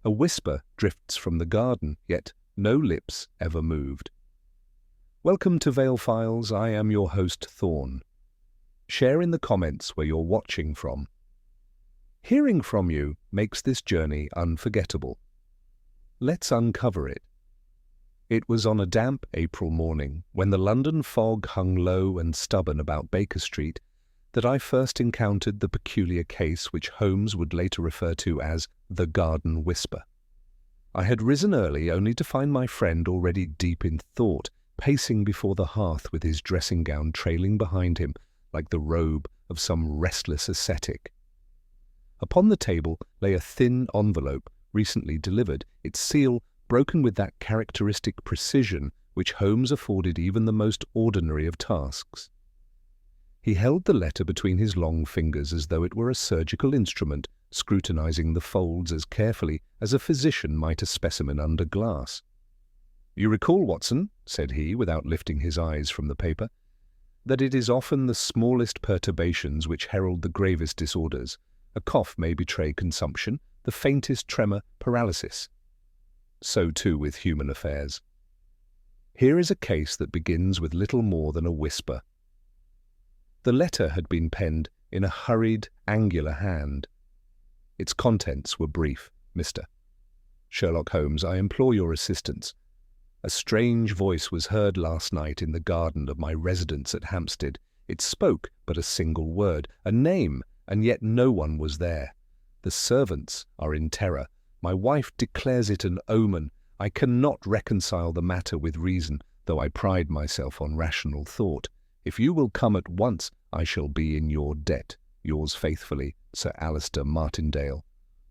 A whisper drifts from the garden, yet no lips ever moved. Welcome to Vale Files. I am your host, Thorn. Share in the comments where you're watching from. Hearing from you makes this journey unforgettable. Let's uncover it. It was on a damp April morning, when the London fog hung low and stubborn about Baker Street, that I first encountered the peculiar case which Holmes would later refer to as the Garden Whisper. I had risen early only to find my friend already deep in thought, pacing before the hearth with his dressing gown trailing behind him like the robe of some restless ascetic. Upon the table lay a thin envelope, recently delivered, its seal broken with that characteristic precision which Holmes afforded even the most ordinary of tasks. He held the letter between his long fingers as though it were a surgical instrument, scrutinizing the folds as carefully as a physician might a specimen under glass. "You recall, Watson," said he, without lifting his eyes from the paper, "that it is often the smallest perturbations which herald the gravest disorders. A cough may betray consumption, the faintest tremor paralysis. So too with human affairs. Here is a case that begins with little more than a whisper." The letter had been penned in a hurried, angular hand. Its contents were brief. "Mr. Sherlock Holmes, I implore your assistance. A strange voice was heard last night in the garden of my residence at Hampstead. It spoke but a single word, a name, and yet no one was there. The servants are in terror. My wife declares it an omen. I cannot reconcile the matter with reason, though I pride myself on rational thought. If you will come at once, I shall be in your debt. Yours faithfully, Sir Arthur Martindale."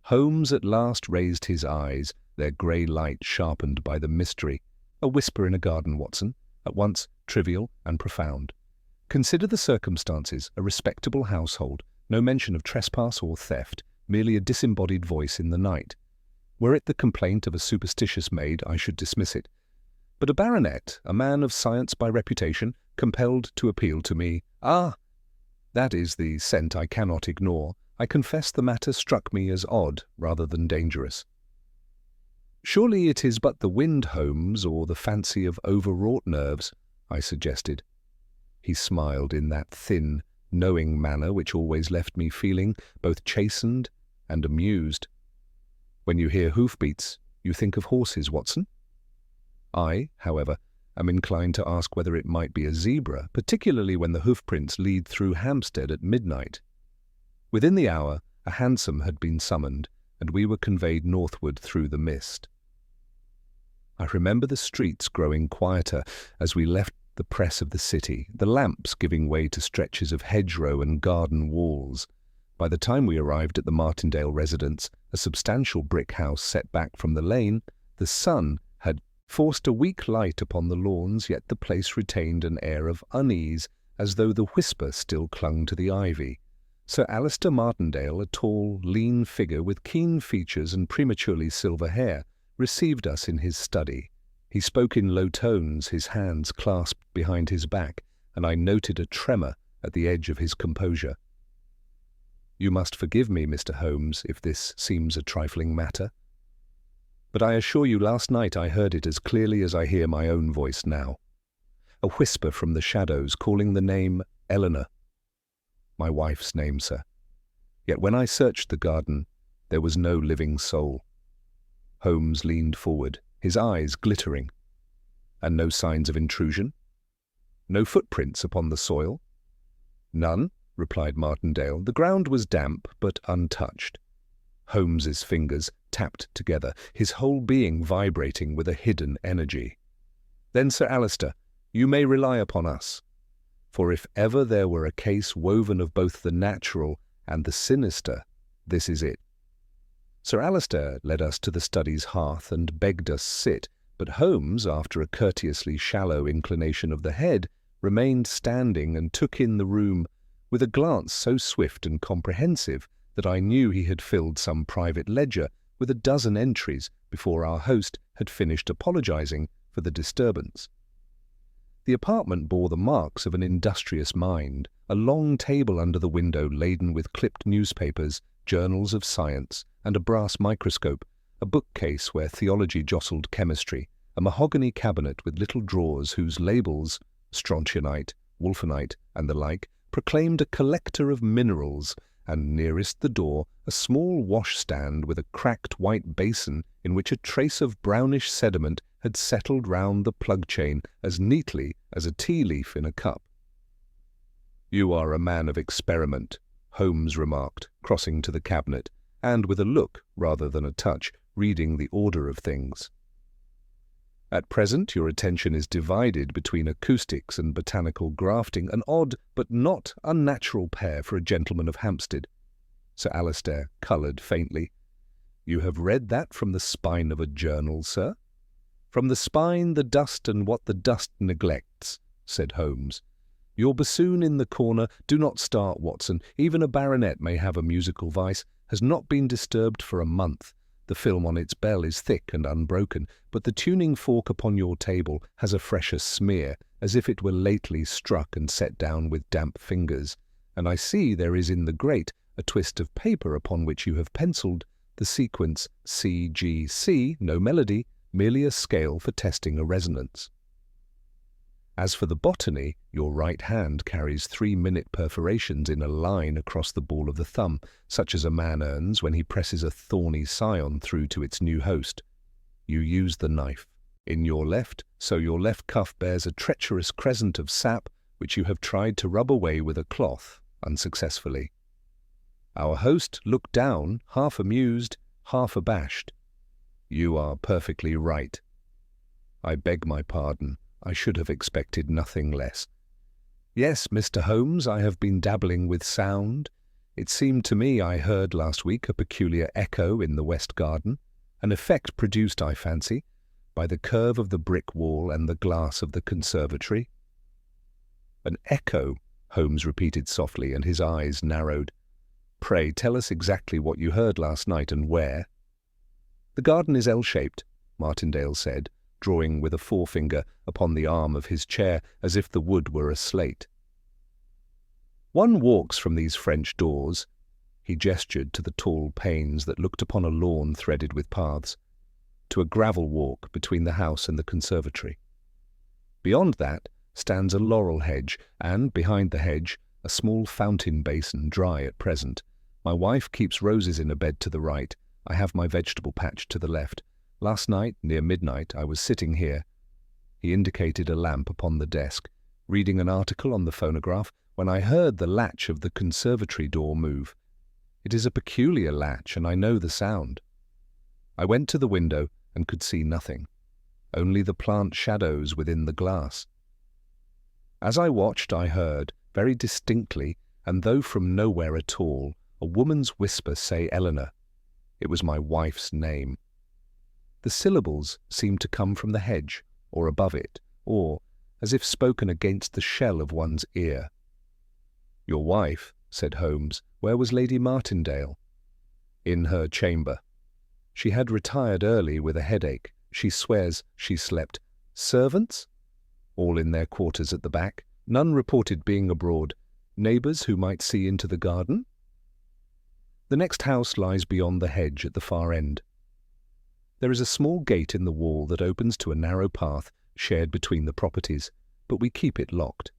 Holmes at last raised his eyes, their grey light sharpened by the mystery. "A whisper in a garden, Watson, at once trivial and profound. Consider the circumstances, a respectable household, no mention of trespass or theft, merely a disembodied voice in the night. Were it the complaint of a superstitious maid, I should dismiss it. But a baronet, a man of science by reputation, compelled to appeal to me. Ah! That is the scent I cannot ignore. I confess the matter struck me as odd rather than dangerous." "Surely it is but the wind, Holmes, or the fancy of overwrought nerves," I suggested. He smiled in that thin, knowing manner which always left me feeling both chastened and amused. "When you hear hoofbeats, you think of horses, Watson?" I, however, am inclined to ask whether it might be a zebra, particularly when the hoofprints lead through Hampstead at midnight. Within the hour, a hansom had been summoned, and we were conveyed northward through the mist. I remember the streets growing quieter as we left the press of the city, the lamps giving way to stretches of hedgerow and garden walls. By the time we arrived at the Martindale residence, a substantial brick house set back from the lane, the sun had forced a weak light upon the lawns, yet the place retained an air of unease, as though the whisper still clung to the ivy. Sir Arthur Martindale, a tall, lean figure with keen features and prematurely silver hair, received us in his study. He spoke in low tones, his hands clasped behind his back, and I noted a tremor at the edge of his composure. "You must forgive me, Mr. Holmes, if this seems a trifling matter. But I assure you last night I heard it as clearly as I hear my own voice now. A whisper from the shadows calling the name Eleanor. My wife's name, sir. Yet when I searched the garden, there was no living soul." Holmes leaned forward, his eyes glittering. "And no signs of intrusion? No footprints upon the soil?" "None," replied Martindale. "The ground was damp, but untouched." Holmes's fingers tapped together, his whole being vibrating with a hidden energy. "Then, Sir Arthur, you may rely upon us. For if ever there were a case woven of both the natural and the sinister, this is it." Sir Arthur led us to the study's hearth and begged us sit, but Holmes, after a courteously shallow inclination of the head, remained standing and took in the room with a glance so swift and comprehensive that I knew he had filled some private ledger with a dozen entries before our host had finished apologizing for the disturbance. The apartment bore the marks of an industrious mind, a long table under the window laden with clipped newspapers, journals of science, and a brass microscope, a bookcase where theology jostled chemistry, a mahogany cabinet with little drawers whose labels, strontianite, wolfenite, and the like, proclaimed a collector of minerals, and nearest the door a small washstand with a cracked white basin in which a trace of brownish sediment had settled round the plug chain as neatly as a tea leaf in a cup. "You are a man of experiment," Holmes remarked, crossing to the cabinet, and with a look rather than a touch, reading the order of things. "At present your attention is divided between acoustics and botanical grafting, an odd but not unnatural pair for a gentleman of Hampstead." Sir Alister coloured faintly. "You have read that from the spine of a journal, sir?" "From the spine, the dust, and what the dust neglects," said Holmes. "Your bassoon in the corner, do not start, Watson. Even a baronet may have a musical vice, has not been disturbed for a month. The film on its bell is thick and unbroken, but the tuning fork upon your table has a fresher smear, as if it were lately struck and set down with damp fingers. And I see there is in the grate a twist of paper upon which you have pencilled the sequence C-G-C, no melody, merely a scale for testing a resonance. As for the botany, your right hand carries 3-minute perforations in a line across the ball of the thumb, such as a man earns when he presses a thorny scion through to its new host. You use the knife. In your left, so your left cuff bears a treacherous crescent of sap, which you have tried to rub away with a cloth, unsuccessfully. Our host looked down, half amused, half abashed. "You are perfectly right." "I beg my pardon. I should have expected nothing less." "Yes, Mr. Holmes, I have been dabbling with sound. It seemed to me I heard last week a peculiar echo in the west garden, an effect produced, I fancy, by the curve of the brick wall and the glass of the conservatory." "An echo," Holmes repeated softly, and his eyes narrowed. "Pray tell us exactly what you heard last night and where." "The garden is L-shaped," Martindale said, drawing with a forefinger upon the arm of his chair as if the wood were a slate. "One walks from these French doors," he gestured to the tall panes that looked upon a lawn threaded with paths, "to a gravel walk between the house and the conservatory. Beyond that stands a laurel hedge, and behind the hedge a small fountain basin, dry at present. My wife keeps roses in a bed to the right. I have my vegetable patch to the left. Last night, near midnight, I was sitting here," he indicated a lamp upon the desk, "reading an article on the phonograph, when I heard the latch of the conservatory door move. It is a peculiar latch, and I know the sound. I went to the window and could see nothing, only the plant shadows within the glass. As I watched, I heard, very distinctly, and though from nowhere at all, a woman's whisper say Eleanor. It was my wife's name. The syllables seemed to come from the hedge, or above it, or as if spoken against the shell of one's ear. "Your wife," said Holmes. "Where was Lady Martindale?" "In her chamber. She had retired early with a headache. She swears she slept." "Servants?" "All in their quarters at the back. None reported being abroad. Neighbours who might see into the garden?" "The next house lies beyond the hedge at the far end. There is a small gate in the wall that opens to a narrow path shared between the properties, but we keep it locked.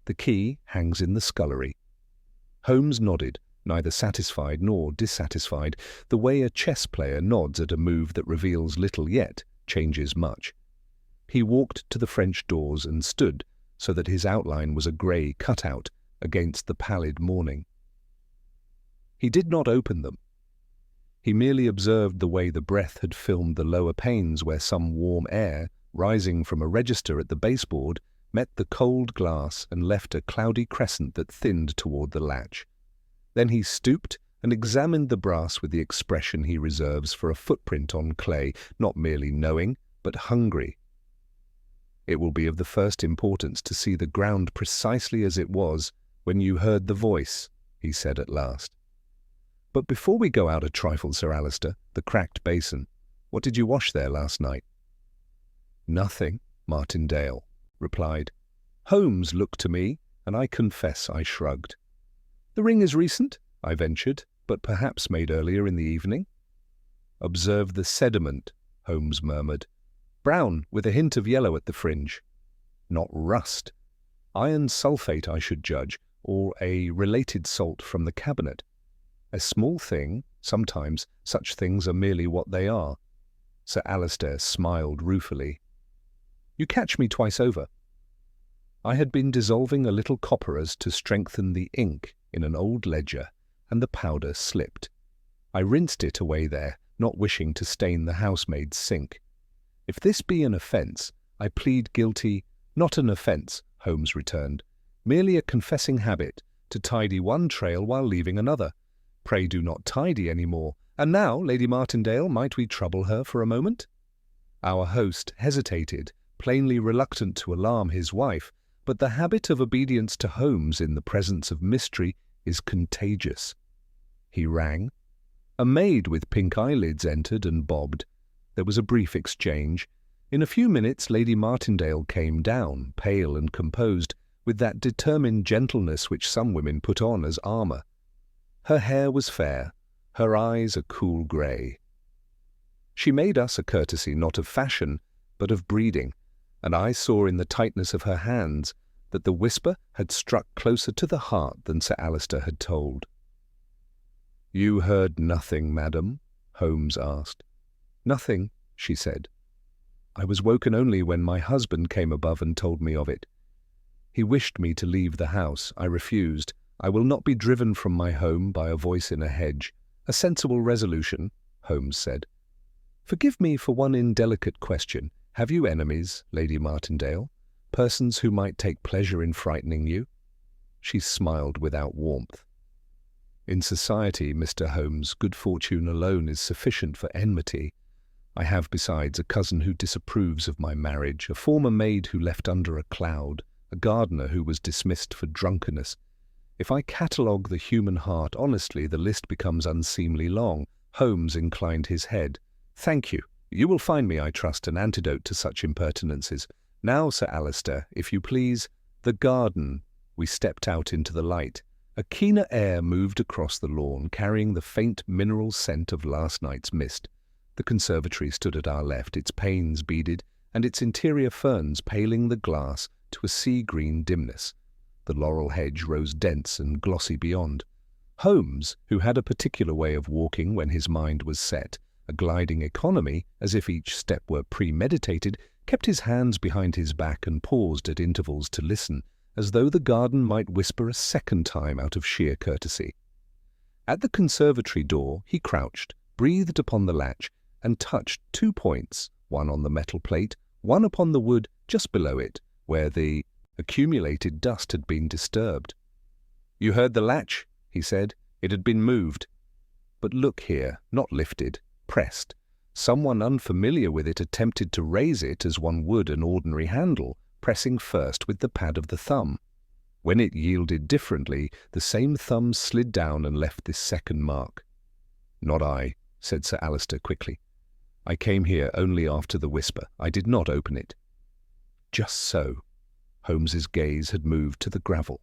The key hangs in the scullery." Holmes nodded, neither satisfied nor dissatisfied, the way a chess player nods at a move that reveals little yet changes much. He walked to the French doors and stood so that his outline was a grey cutout against the pallid morning. He did not open them. He merely observed the way the breath had filmed the lower panes where some warm air, rising from a register at the baseboard, met the cold glass and left a cloudy crescent that thinned toward the latch. Then he stooped and examined the brass with the expression he reserves for a footprint on clay, not merely knowing, but hungry. "It will be of the first importance to see the ground precisely as it was when you heard the voice," he said at last. "But before we go out a trifle, Sir Alister, the cracked basin. What did you wash there last night?" "Nothing," Martindale replied. Holmes looked to me, and I confess I shrugged. "The ring is recent?" I ventured, "but perhaps made earlier in the evening?" Observe the sediment, Holmes murmured. Brown, with a hint of yellow at the fringe. Not rust. Iron sulfate, I should judge, or a related salt from the cabinet. A small thing, sometimes such things are merely what they are. Sir Alister smiled ruefully. You catch me twice over. I had been dissolving a little copperas to strengthen the ink in an old ledger, and the powder slipped. I rinsed it away there, not wishing to stain the housemaid's sink. If this be an offence, I plead guilty. Not an offence, Holmes returned, merely a confessing habit, to tidy one trail while leaving another. Pray do not tidy any more. And now, Lady Martindale, might we trouble her for a moment? Our host hesitated, plainly reluctant to alarm his wife, but the habit of obedience to Holmes in the presence of mystery is contagious. He rang. A maid with pink eyelids entered and bobbed. There was a brief exchange. In a few minutes Lady Martindale came down, pale and composed, with that determined gentleness which some women put on as armour. Her hair was fair, her eyes a cool grey. She made us a courtesy not of fashion, but of breeding, and I saw in the tightness of her hands that the whisper had struck closer to the heart than Sir Alister had told. "You heard nothing, madam?" Holmes asked. "Nothing," she said. "I was woken only when my husband came above and told me of it. He wished me to leave the house. I refused. I will not be driven from my home by a voice in a hedge. A sensible resolution," Holmes said. "Forgive me for one indelicate question. Have you enemies, Lady Martindale? Persons who might take pleasure in frightening you?" She smiled without warmth. "In society, Mr. Holmes, good fortune alone is sufficient for enmity. I have, besides, a cousin who disapproves of my marriage, a former maid who left under a cloud, a gardener who was dismissed for drunkenness. If I catalogue the human heart honestly, the list becomes unseemly long." Holmes inclined his head. "Thank you. You will find me, I trust, an antidote to such impertinences. Now, Sir Alister, if you please, the garden." We stepped out into the light. A keener air moved across the lawn, carrying the faint mineral scent of last night's mist. The conservatory stood at our left, its panes beaded, and its interior ferns paling the glass to a sea-green dimness. The laurel hedge rose dense and glossy beyond. Holmes, who had a particular way of walking when his mind was set, a gliding economy, as if each step were premeditated, kept his hands behind his back and paused at intervals to listen, as though the garden might whisper a second time out of sheer courtesy. At the conservatory door he crouched, breathed upon the latch, and touched 2 points, one on the metal plate, one upon the wood just below it, where the accumulated dust had been disturbed. "You heard the latch," he said. "It had been moved. But look here, not lifted, pressed. Someone unfamiliar with it attempted to raise it as one would an ordinary handle, pressing first with the pad of the thumb. When it yielded differently, the same thumb slid down and left this second mark." "Not I," said Sir Alister quickly. "I came here only after the whisper. I did not open it." "Just so." Holmes's gaze had moved to the gravel.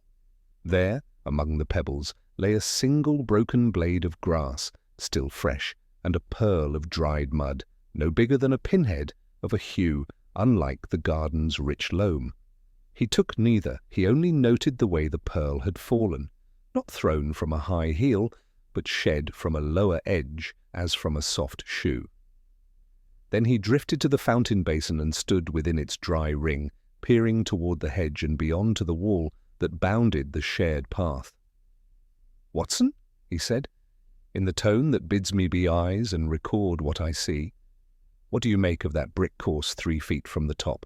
There, among the pebbles, lay a single broken blade of grass, still fresh, and a pearl of dried mud, no bigger than a pinhead, of a hue unlike the garden's rich loam. He took neither, he only noted the way the pearl had fallen, not thrown from a high heel, but shed from a lower edge as from a soft shoe. Then he drifted to the fountain basin and stood within its dry ring, peering toward the hedge and beyond to the wall that bounded the shared path. "Watson," he said, in the tone that bids me be eyes and record what I see, "what do you make of that brick course 3 feet from the top?"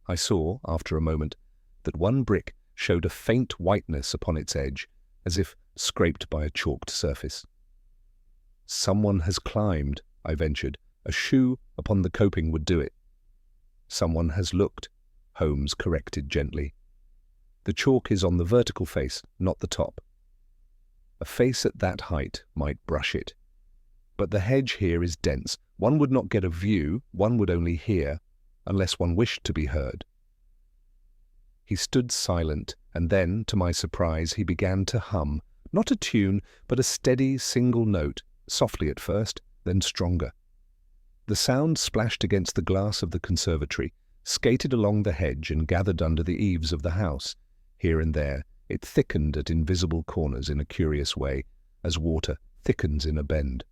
I saw, after a moment, that one brick showed a faint whiteness upon its edge, as if scraped by a chalked surface. "Someone has climbed," I ventured. "A shoe upon the coping would do it." "Someone has looked," Holmes corrected gently. "The chalk is on the vertical face, not the top. A face at that height might brush it. But the hedge here is dense. One would not get a view, one would only hear, unless one wished to be heard." He stood silent, and then, to my surprise, he began to hum, not a tune, but a steady single note, softly at first, then stronger. The sound splashed against the glass of the conservatory, skated along the hedge and gathered under the eaves of the house. Here and there, it thickened at invisible corners in a curious way, as water thickens in a bend.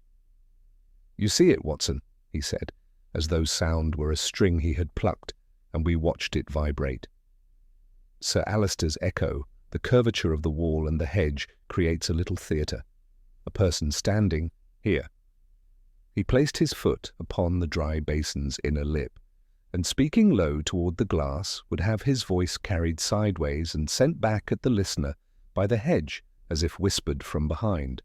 "You see it, Watson," he said, as though sound were a string he had plucked, and we watched it vibrate. Sir Alister's echo, the curvature of the wall and the hedge, creates a little theatre. A person standing here. He placed his foot upon the dry basin's inner lip, and speaking low toward the glass, would have his voice carried sideways and sent back at the listener by the hedge as if whispered from behind.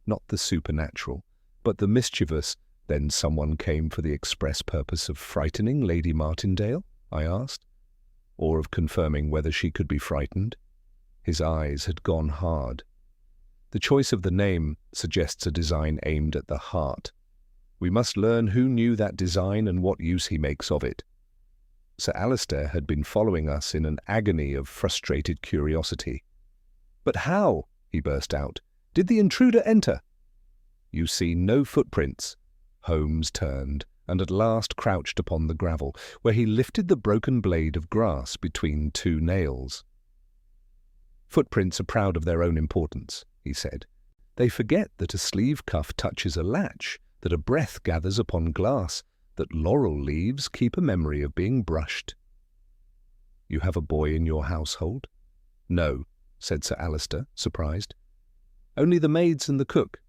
Not the supernatural, but the mischievous. "Then someone came for the express purpose of frightening Lady Martindale?" I asked, or of confirming whether she could be frightened. His eyes had gone hard. The choice of the name suggests a design aimed at the heart. We must learn who knew that design and what use he makes of it. Sir Alister had been following us in an agony of frustrated curiosity. "But how," he burst out, "did the intruder enter?" "You see no footprints." Holmes turned, and at last crouched upon the gravel, where he lifted the broken blade of grass between two nails. "Footprints are proud of their own importance," he said. "They forget that a sleeve cuff touches a latch, that a breath gathers upon glass, that laurel leaves keep a memory of being brushed." "You have a boy in your household?" "No," said Sir Alister, surprised. "Only the maids and the cook."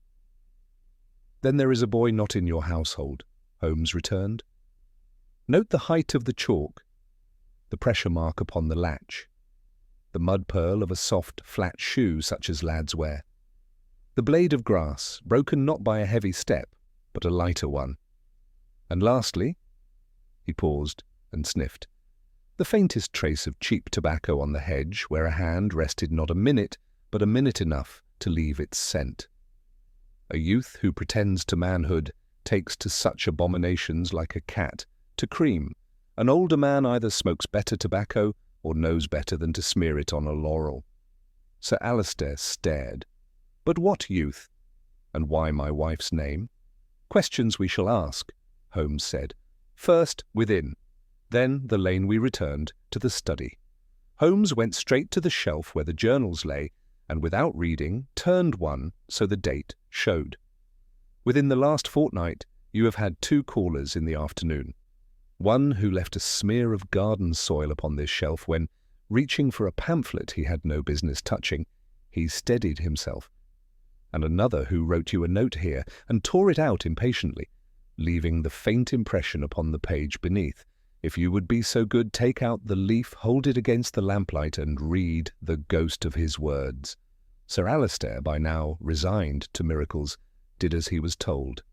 "Then there is a boy not in your household," Holmes returned. "Note the height of the chalk, the pressure mark upon the latch, the mud pearl of a soft, flat shoe such as lads wear, the blade of grass, broken not by a heavy step, but a lighter one. And lastly," he paused and sniffed, "the faintest trace of cheap tobacco on the hedge where a hand rested not a minute, but a minute enough to leave its scent. A youth who pretends to manhood takes to such abominations like a cat to cream. An older man either smokes better tobacco or knows better than to smear it on a laurel." Sir Alister stared. "But what youth? And why my wife's name?" "Questions we shall ask," Holmes said. "First, within. Then the lane we returned to the study." Holmes went straight to the shelf where the journals lay, and without reading, turned one so the date showed. "Within the last fortnight, you have had 2 callers in the afternoon. One who left a smear of garden soil upon this shelf when, reaching for a pamphlet he had no business touching, he steadied himself. And another who wrote you a note here and tore it out impatiently, leaving the faint impression upon the page beneath. If you would be so good, take out the leaf, hold it against the lamplight, and read the ghost of his words." Sir Alister, by now resigned to miracles, did as he was told.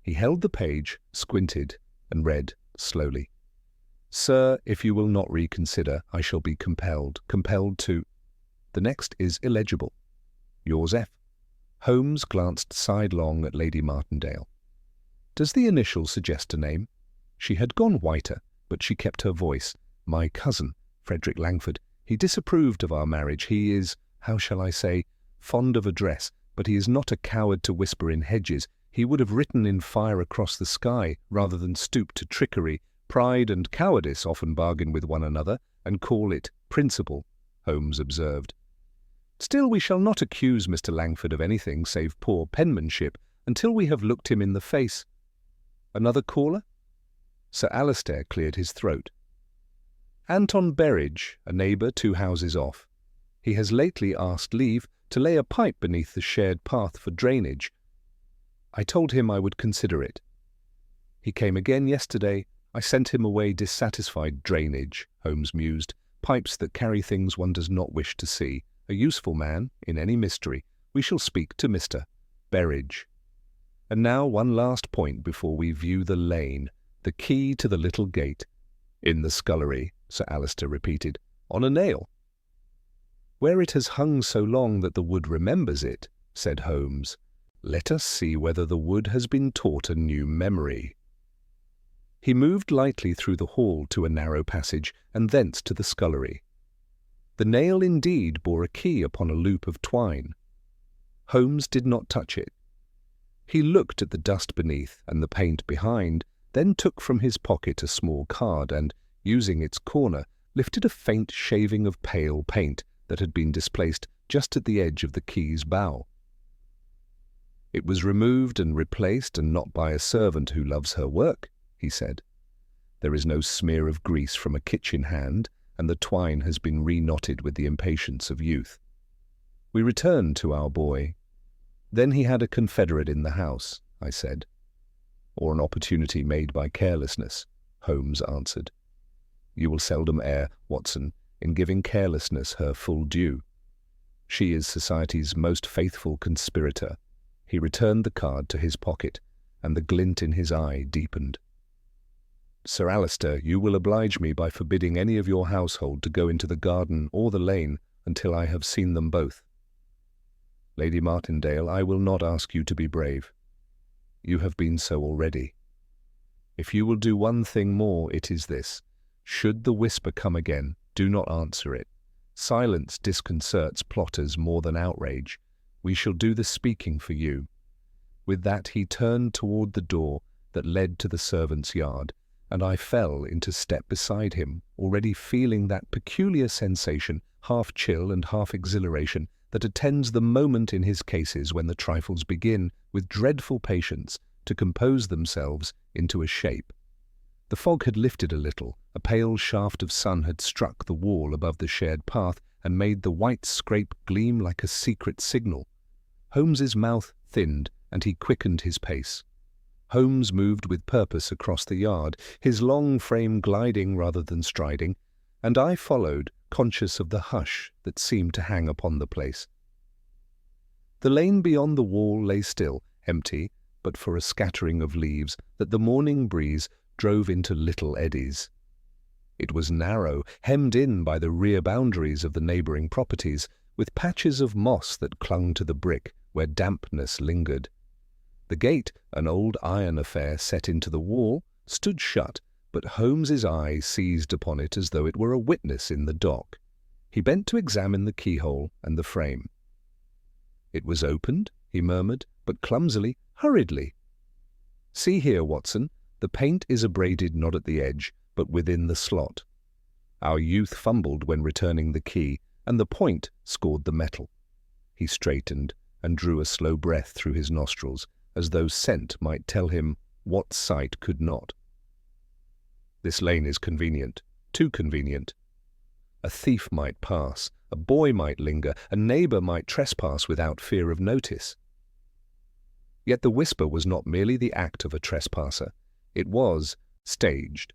He held the page, squinted, and read slowly. "Sir, if you will not reconsider, I shall be compelled to—" The next is illegible. "Yours F." Holmes glanced sidelong at Lady Martindale. "Does the initial suggest a name?" She had gone whiter, but she kept her voice. "My cousin, Frederick Langford. He disapproved of our marriage. He is, how shall I say, fond of address, but he is not a coward to whisper in hedges. He would have written in fire across the sky rather than stoop to trickery. Pride and cowardice often bargain with one another and call it principle," Holmes observed. "Still, we shall not accuse Mr. Langford of anything save poor penmanship until we have looked him in the face. Another caller?" Sir Alister cleared his throat. "Anton Berridge, a neighbour 2 houses off. He has lately asked leave to lay a pipe beneath the shared path for drainage. I told him I would consider it. He came again yesterday. I sent him away dissatisfied. Drainage," Holmes mused, "pipes that carry things one does not wish to see. A useful man in any mystery. We shall speak to Mr. Berridge. And now one last point before we view the lane, the key to the little gate." "In the scullery," Sir Alister repeated, "on a nail." "Where it has hung so long that the wood remembers it," said Holmes. "Let us see whether the wood has been taught a new memory." He moved lightly through the hall to a narrow passage, and thence to the scullery. The nail indeed bore a key upon a loop of twine. Holmes did not touch it. He looked at the dust beneath and the paint behind, then took from his pocket a small card and, using its corner, lifted a faint shaving of pale paint that had been displaced just at the edge of the key's bow. "It was removed and replaced, and not by a servant who loves her work," he said. "There is no smear of grease from a kitchen hand, and the twine has been re-knotted with the impatience of youth." We returned to our boy. "Then he had a confederate in the house," I said. "Or an opportunity made by carelessness," Holmes answered. "You will seldom err, Watson, in giving carelessness her full due. She is society's most faithful conspirator." He returned the card to his pocket, and the glint in his eye deepened. "Sir Alister, you will oblige me by forbidding any of your household to go into the garden or the lane until I have seen them both. Lady Martindale, I will not ask you to be brave. You have been so already. If you will do one thing more, it is this. Should the whisper come again, do not answer it. Silence disconcerts plotters more than outrage. We shall do the speaking for you." With that he turned toward the door that led to the servants' yard, and I fell into step beside him, already feeling that peculiar sensation, half chill and half exhilaration, that attends the moment in his cases when the trifles begin, with dreadful patience, to compose themselves into a shape. The fog had lifted a little, a pale shaft of sun had struck the wall above the shared path and made the white scrape gleam like a secret signal. Holmes's mouth thinned, and he quickened his pace. Holmes moved with purpose across the yard, his long frame gliding rather than striding, and I followed, conscious of the hush that seemed to hang upon the place. The lane beyond the wall lay still, empty, but for a scattering of leaves that the morning breeze drove into little eddies. It was narrow, hemmed in by the rear boundaries of the neighbouring properties, with patches of moss that clung to the brick where dampness lingered. The gate, an old iron affair set into the wall, stood shut, but Holmes's eye seized upon it as though it were a witness in the dock. He bent to examine the keyhole and the frame. "It was opened," he murmured, but clumsily, hurriedly. "See here, Watson, the paint is abraded not at the edge, but within the slot. Our youth fumbled when returning the key, and the point scored the metal." He straightened and drew a slow breath through his nostrils, as though scent might tell him what sight could not. "This lane is convenient, too convenient. A thief might pass, a boy might linger, a neighbour might trespass without fear of notice." Yet the whisper was not merely the act of a trespasser, it was staged.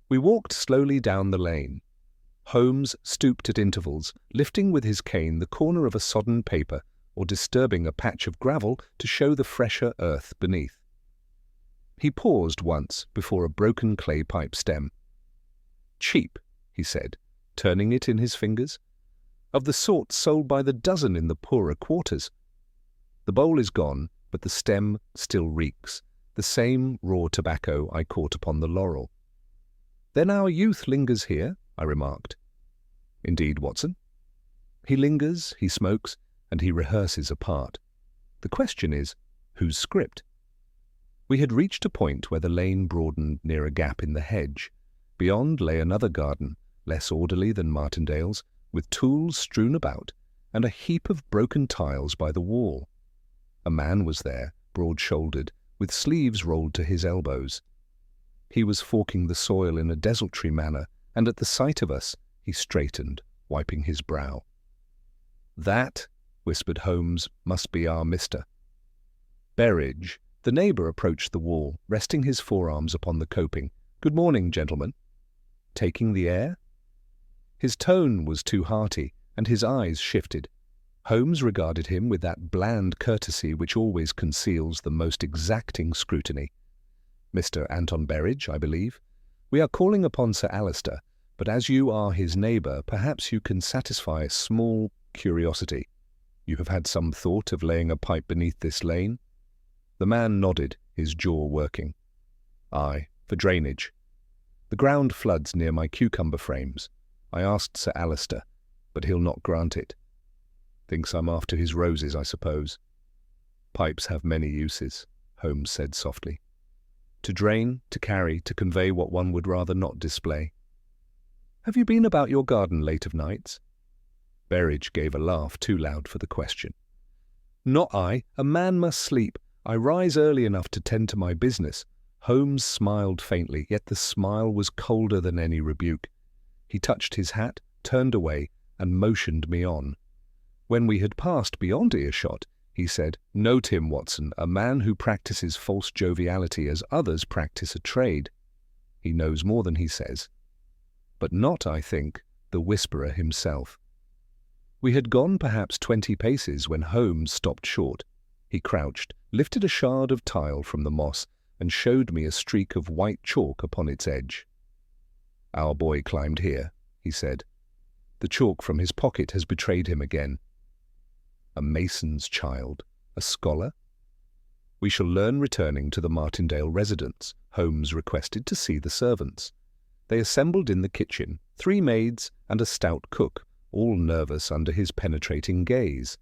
We walked slowly down the lane. Holmes stooped at intervals, lifting with his cane the corner of a sodden paper or disturbing a patch of gravel to show the fresher earth beneath. He paused once before a broken clay pipe stem. "Cheap," he said, turning it in his fingers. "Of the sort sold by the dozen in the poorer quarters. The bowl is gone, but the stem still reeks, the same raw tobacco I caught upon the laurel." "Then our youth lingers here?" I remarked. "Indeed, Watson. He lingers, he smokes, and he rehearses a part. The question is, whose script?" We had reached a point where the lane broadened near a gap in the hedge. Beyond lay another garden, less orderly than Martindale's, with tools strewn about, and a heap of broken tiles by the wall. A man was there, broad-shouldered, with sleeves rolled to his elbows. He was forking the soil in a desultory manner, and at the sight of us he straightened, wiping his brow. "That," whispered Holmes, "must be our Mr. Berridge." The neighbour approached the wall, resting his forearms upon the coping. "Good morning, gentlemen." "Taking the air?" His tone was too hearty, and his eyes shifted. Holmes regarded him with that bland courtesy which always conceals the most exacting scrutiny. "Mr. Anton Berridge, I believe. We are calling upon Sir Alister, but as you are his neighbour, perhaps you can satisfy a small curiosity. You have had some thought of laying a pipe beneath this lane?" The man nodded, his jaw working. "Aye, for drainage. The ground floods near my cucumber frames. I asked Sir Alister, but he'll not grant it. Thinks I'm after his roses, I suppose." Pipes have many uses, Holmes said softly. To drain, to carry, to convey what one would rather not display. Have you been about your garden late of nights? Berridge gave a laugh too loud for the question. Not I. A man must sleep. I rise early enough to tend to my business. Holmes smiled faintly, yet the smile was colder than any rebuke. He touched his hat, turned away, and motioned me on. When we had passed beyond earshot, he said, Note him, Watson, a man who practices false joviality as others practice a trade. He knows more than he says. But not, I think, the whisperer himself. We had gone perhaps 20 paces when Holmes stopped short. He crouched, lifted a shard of tile from the moss, and showed me a streak of white chalk upon its edge. Our boy climbed here, he said. The chalk from his pocket has betrayed him again. A mason's child, a scholar? We shall learn returning to the Martindale residence. Holmes requested to see the servants. They assembled in the kitchen, 3 maids and a stout cook, all nervous under his penetrating gaze.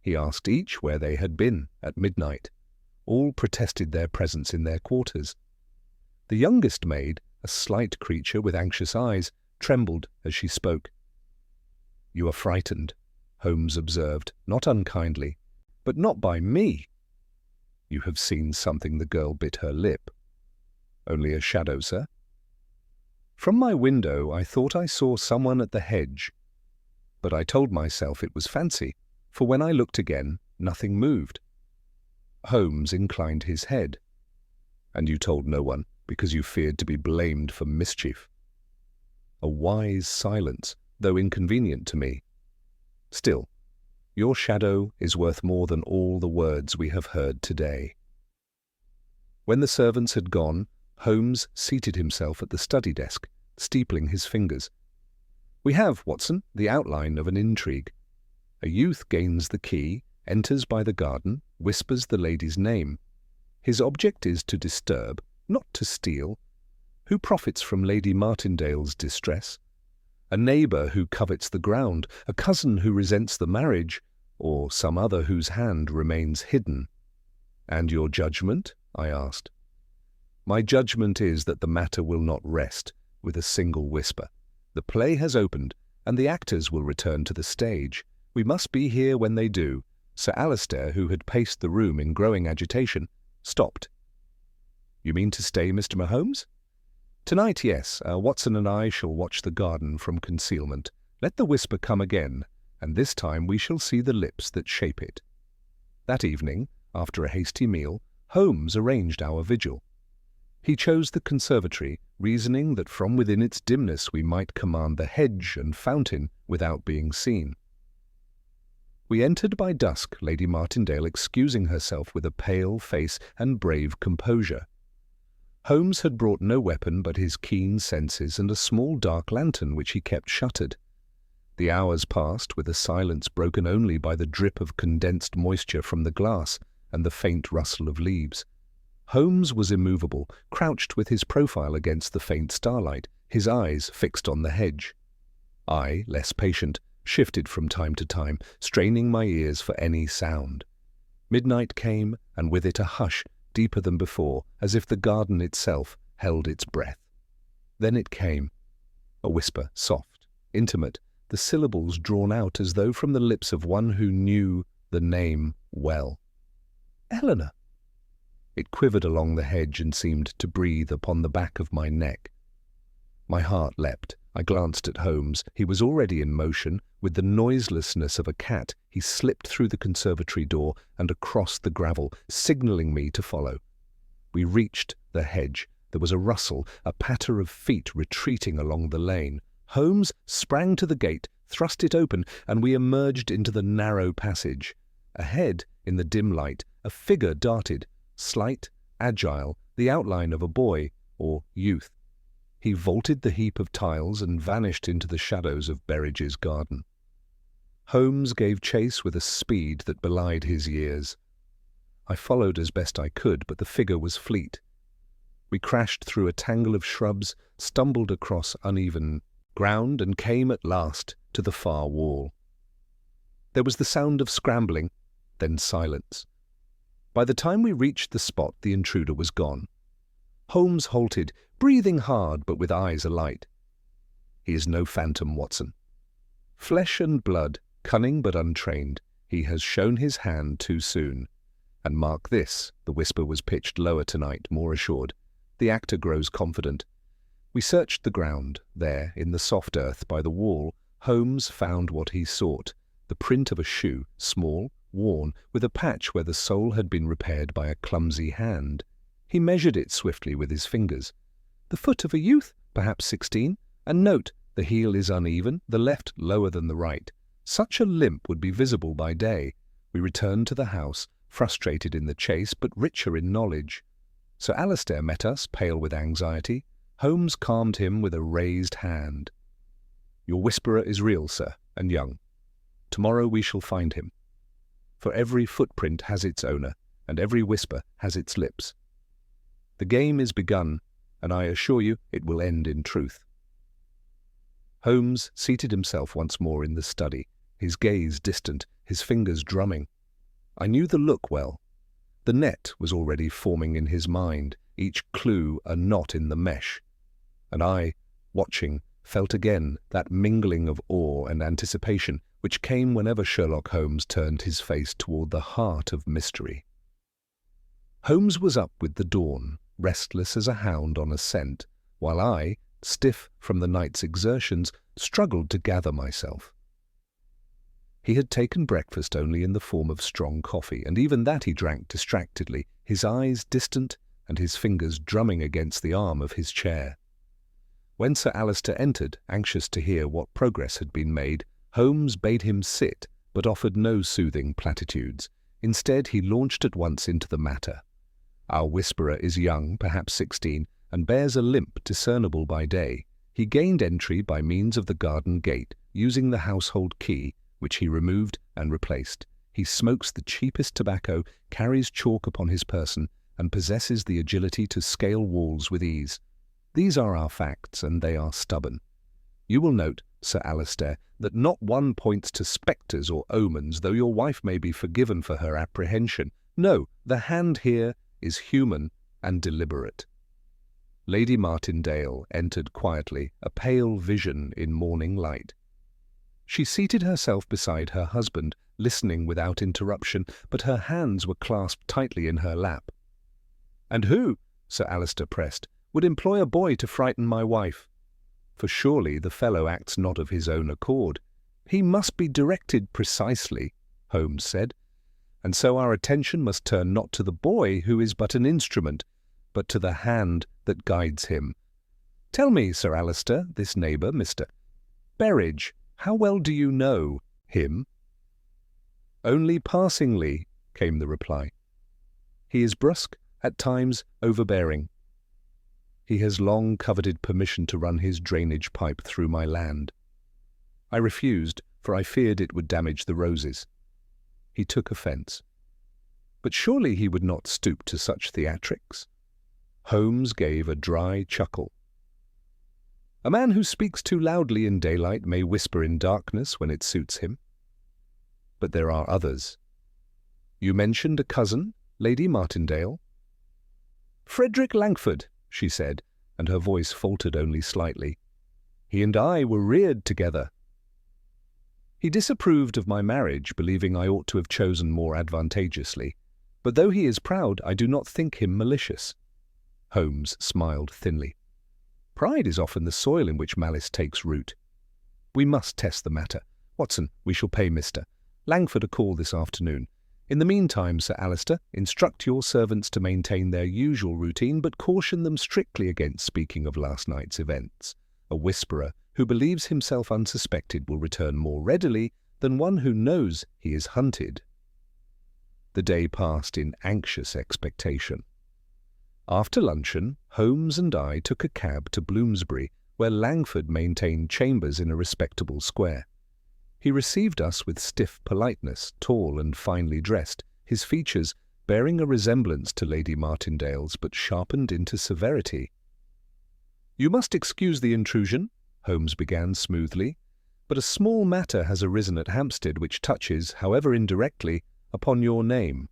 He asked each where they had been at midnight. All protested their presence in their quarters. The youngest maid, a slight creature with anxious eyes, trembled as she spoke. You are frightened, Holmes observed, not unkindly, but not by me. You have seen something. The girl bit her lip. Only a shadow, sir. From my window I thought I saw someone at the hedge, but I told myself it was fancy, for when I looked again, nothing moved. Holmes inclined his head. And you told no one, because you feared to be blamed for mischief. A wise silence, though inconvenient to me. Still, your shadow is worth more than all the words we have heard today. When the servants had gone, Holmes seated himself at the study desk, steepling his fingers. We have, Watson, the outline of an intrigue. A youth gains the key, enters by the garden, whispers the lady's name. His object is to disturb, not to steal. Who profits from Lady Martindale's distress? A neighbour who covets the ground, a cousin who resents the marriage, or some other whose hand remains hidden. And your judgment? I asked. My judgment is that the matter will not rest with a single whisper. The play has opened, and the actors will return to the stage. We must be here when they do. Sir Alistair, who had paced the room in growing agitation, stopped. You mean to stay, Mr. Holmes? Tonight, yes. Watson and I shall watch the garden from concealment. Let the whisper come again, and this time we shall see the lips that shape it. That evening, after a hasty meal, Holmes arranged our vigil. He chose the conservatory, reasoning that from within its dimness we might command the hedge and fountain without being seen. We entered by dusk, Lady Martindale excusing herself with a pale face and brave composure. Holmes had brought no weapon but his keen senses and a small dark lantern which he kept shuttered. The hours passed with a silence broken only by the drip of condensed moisture from the glass and the faint rustle of leaves. Holmes was immovable, crouched with his profile against the faint starlight, his eyes fixed on the hedge. I, less patient, shifted from time to time, straining my ears for any sound. Midnight came, and with it a hush deeper than before, as if the garden itself held its breath. Then it came, a whisper, soft, intimate, the syllables drawn out as though from the lips of one who knew the name well. Eleanor! It quivered along the hedge and seemed to breathe upon the back of my neck. My heart leapt. I glanced at Holmes. He was already in motion. With the noiselessness of a cat, he slipped through the conservatory door and across the gravel, signalling me to follow. We reached the hedge. There was a rustle, a patter of feet retreating along the lane. Holmes sprang to the gate, thrust it open, and we emerged into the narrow passage. Ahead, in the dim light, a figure darted, slight, agile, the outline of a boy or youth. He vaulted the heap of tiles and vanished into the shadows of Berridge's garden. Holmes gave chase with a speed that belied his years. I followed as best I could, but the figure was fleet. We crashed through a tangle of shrubs, stumbled across uneven ground, and came at last to the far wall. There was the sound of scrambling, then silence. By the time we reached the spot, the intruder was gone. Holmes halted, breathing hard but with eyes alight. He is no phantom, Watson. Flesh and blood, cunning but untrained, he has shown his hand too soon. And mark this, the whisper was pitched lower tonight, more assured. The actor grows confident. We searched the ground. There, in the soft earth by the wall, Holmes found what he sought, the print of a shoe, small, worn, with a patch where the sole had been repaired by a clumsy hand. He measured it swiftly with his fingers. The foot of a youth, perhaps 16, and note, the heel is uneven, the left lower than the right. Such a limp would be visible by day. We returned to the house, frustrated in the chase, but richer in knowledge. Sir Alistair met us, pale with anxiety. Holmes calmed him with a raised hand. Your whisperer is real, sir, and young. Tomorrow we shall find him. For every footprint has its owner, and every whisper has its lips. The game is begun, and I assure you it will end in truth. Holmes seated himself once more in the study, his gaze distant, his fingers drumming. I knew the look well. The net was already forming in his mind, each clue a knot in the mesh. And I, watching, felt again that mingling of awe and anticipation which came whenever Sherlock Holmes turned his face toward the heart of mystery. Holmes was up with the dawn, restless as a hound on a scent, while I, stiff from the night's exertions, struggled to gather myself. He had taken breakfast only in the form of strong coffee, and even that he drank distractedly, his eyes distant and his fingers drumming against the arm of his chair. When Sir Alistair entered, anxious to hear what progress had been made, Holmes bade him sit, but offered no soothing platitudes. Instead, he launched at once into the matter. Our whisperer is young, perhaps 16, and bears a limp discernible by day. He gained entry by means of the garden gate, using the household key, which he removed and replaced. He smokes the cheapest tobacco, carries chalk upon his person, and possesses the agility to scale walls with ease. These are our facts, and they are stubborn. You will note, Sir Alistair, that not one points to spectres or omens, though your wife may be forgiven for her apprehension. No, the hand here is human and deliberate. Lady Martindale entered quietly, a pale vision in morning light. She seated herself beside her husband, listening without interruption, but her hands were clasped tightly in her lap. "And who," Sir Alistair pressed, "would employ a boy to frighten my wife? For surely the fellow acts not of his own accord. He must be directed precisely," Holmes said, "and so our attention must turn not to the boy, who is but an instrument, but to the hand that guides him. Tell me, Sir Alistair, this neighbour, Mr. Berridge, how well do you know him?" "Only passingly," came the reply. "He is brusque, at times overbearing. He has long coveted permission to run his drainage pipe through my land. I refused, for I feared it would damage the roses. He took offence. But surely he would not stoop to such theatrics?" Holmes gave a dry chuckle. "A man who speaks too loudly in daylight may whisper in darkness when it suits him. But there are others. You mentioned a cousin, Lady Martindale?" "Frederick Langford," she said, and her voice faltered only slightly. "He and I were reared together. He disapproved of my marriage, believing I ought to have chosen more advantageously. But though he is proud, I do not think him malicious." Holmes smiled thinly. "Pride is often the soil in which malice takes root. We must test the matter. Watson, we shall pay Mr. Langford a call this afternoon. In the meantime, Sir Alistair, instruct your servants to maintain their usual routine, but caution them strictly against speaking of last night's events. A whisperer who believes himself unsuspected will return more readily than one who knows he is hunted." The day passed in anxious expectation. After luncheon, Holmes and I took a cab to Bloomsbury, where Langford maintained chambers in a respectable square. He received us with stiff politeness, tall and finely dressed, his features bearing a resemblance to Lady Martindale's, but sharpened into severity. "You must excuse the intrusion," Holmes began smoothly, "but a small matter has arisen at Hampstead which touches, however indirectly, upon your name."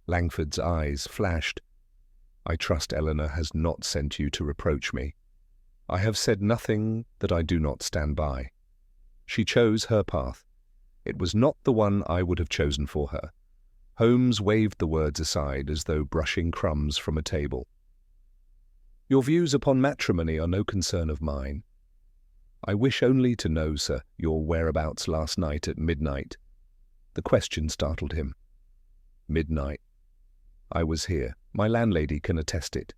Langford's eyes flashed. "I trust Eleanor has not sent you to reproach me. I have said nothing that I do not stand by. She chose her path. It was not the one I would have chosen for her." Holmes waved the words aside as though brushing crumbs from a table. "Your views upon matrimony are no concern of mine. I wish only to know, sir, your whereabouts last night at midnight." The question startled him. "Midnight. I was here. My landlady can attest it."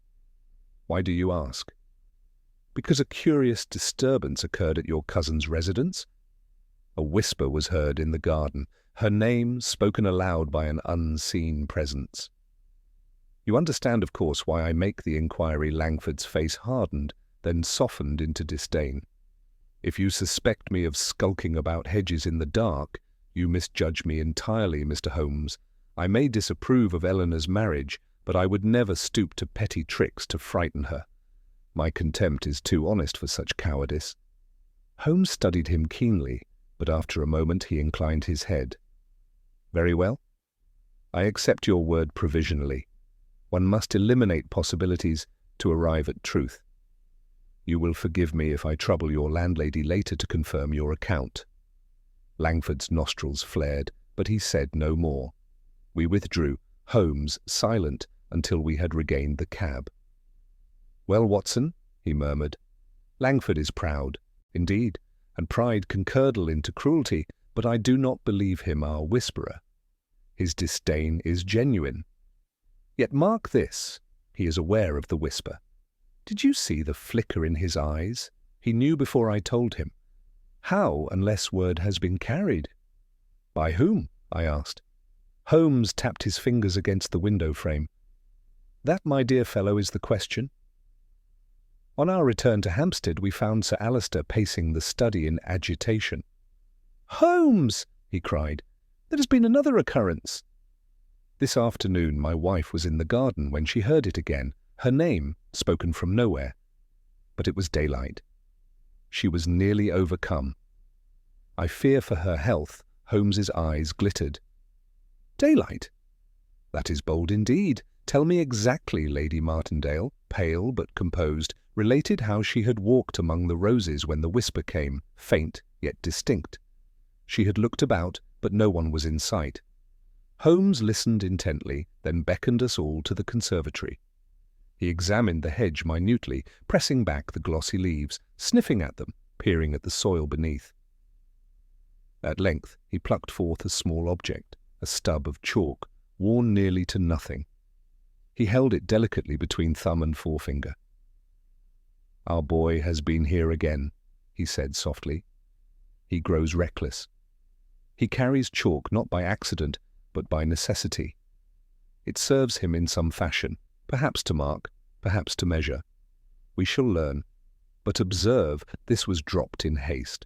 "Why do you ask?" "Because a curious disturbance occurred at your cousin's residence." A whisper was heard in the garden, her name spoken aloud by an unseen presence. "You understand, of course, why I make the inquiry." Langford's face hardened, then softened into disdain. "If you suspect me of skulking about hedges in the dark, you misjudge me entirely, Mr. Holmes. I may disapprove of Eleanor's marriage, but I would never stoop to petty tricks to frighten her. My contempt is too honest for such cowardice." Holmes studied him keenly, but after a moment he inclined his head. "Very well. I accept your word provisionally. One must eliminate possibilities to arrive at truth. You will forgive me if I trouble your landlady later to confirm your account." Langford's nostrils flared, but he said no more. We withdrew, Holmes silent until we had regained the cab. "Well, Watson," he murmured, "Langford is proud, indeed, and pride can curdle into cruelty, but I do not believe him our whisperer. His disdain is genuine. Yet mark this, he is aware of the whisper. Did you see the flicker in his eyes? He knew before I told him. How, unless word has been carried?" "By whom?" I asked. Holmes tapped his fingers against the window frame. "That, my dear fellow, is the question. On our return to Hampstead, we found Sir Alister pacing the study in agitation. "Holmes!" he cried. "There has been another occurrence." This afternoon my wife was in the garden when she heard it again, her name spoken from nowhere. But it was daylight. She was nearly overcome. I fear for her health. Holmes's eyes glittered. "Daylight? That is bold indeed. Tell me exactly." Lady Martindale, pale but composed, related how she had walked among the roses when the whisper came, faint yet distinct. She had looked about, but no one was in sight. Holmes listened intently, then beckoned us all to the conservatory. He examined the hedge minutely, pressing back the glossy leaves, sniffing at them, peering at the soil beneath. At length he plucked forth a small object, a stub of chalk, worn nearly to nothing. He held it delicately between thumb and forefinger. "Our boy has been here again," he said softly. "He grows reckless. He carries chalk not by accident, but by necessity. It serves him in some fashion, perhaps to mark, perhaps to measure. We shall learn. But observe, this was dropped in haste.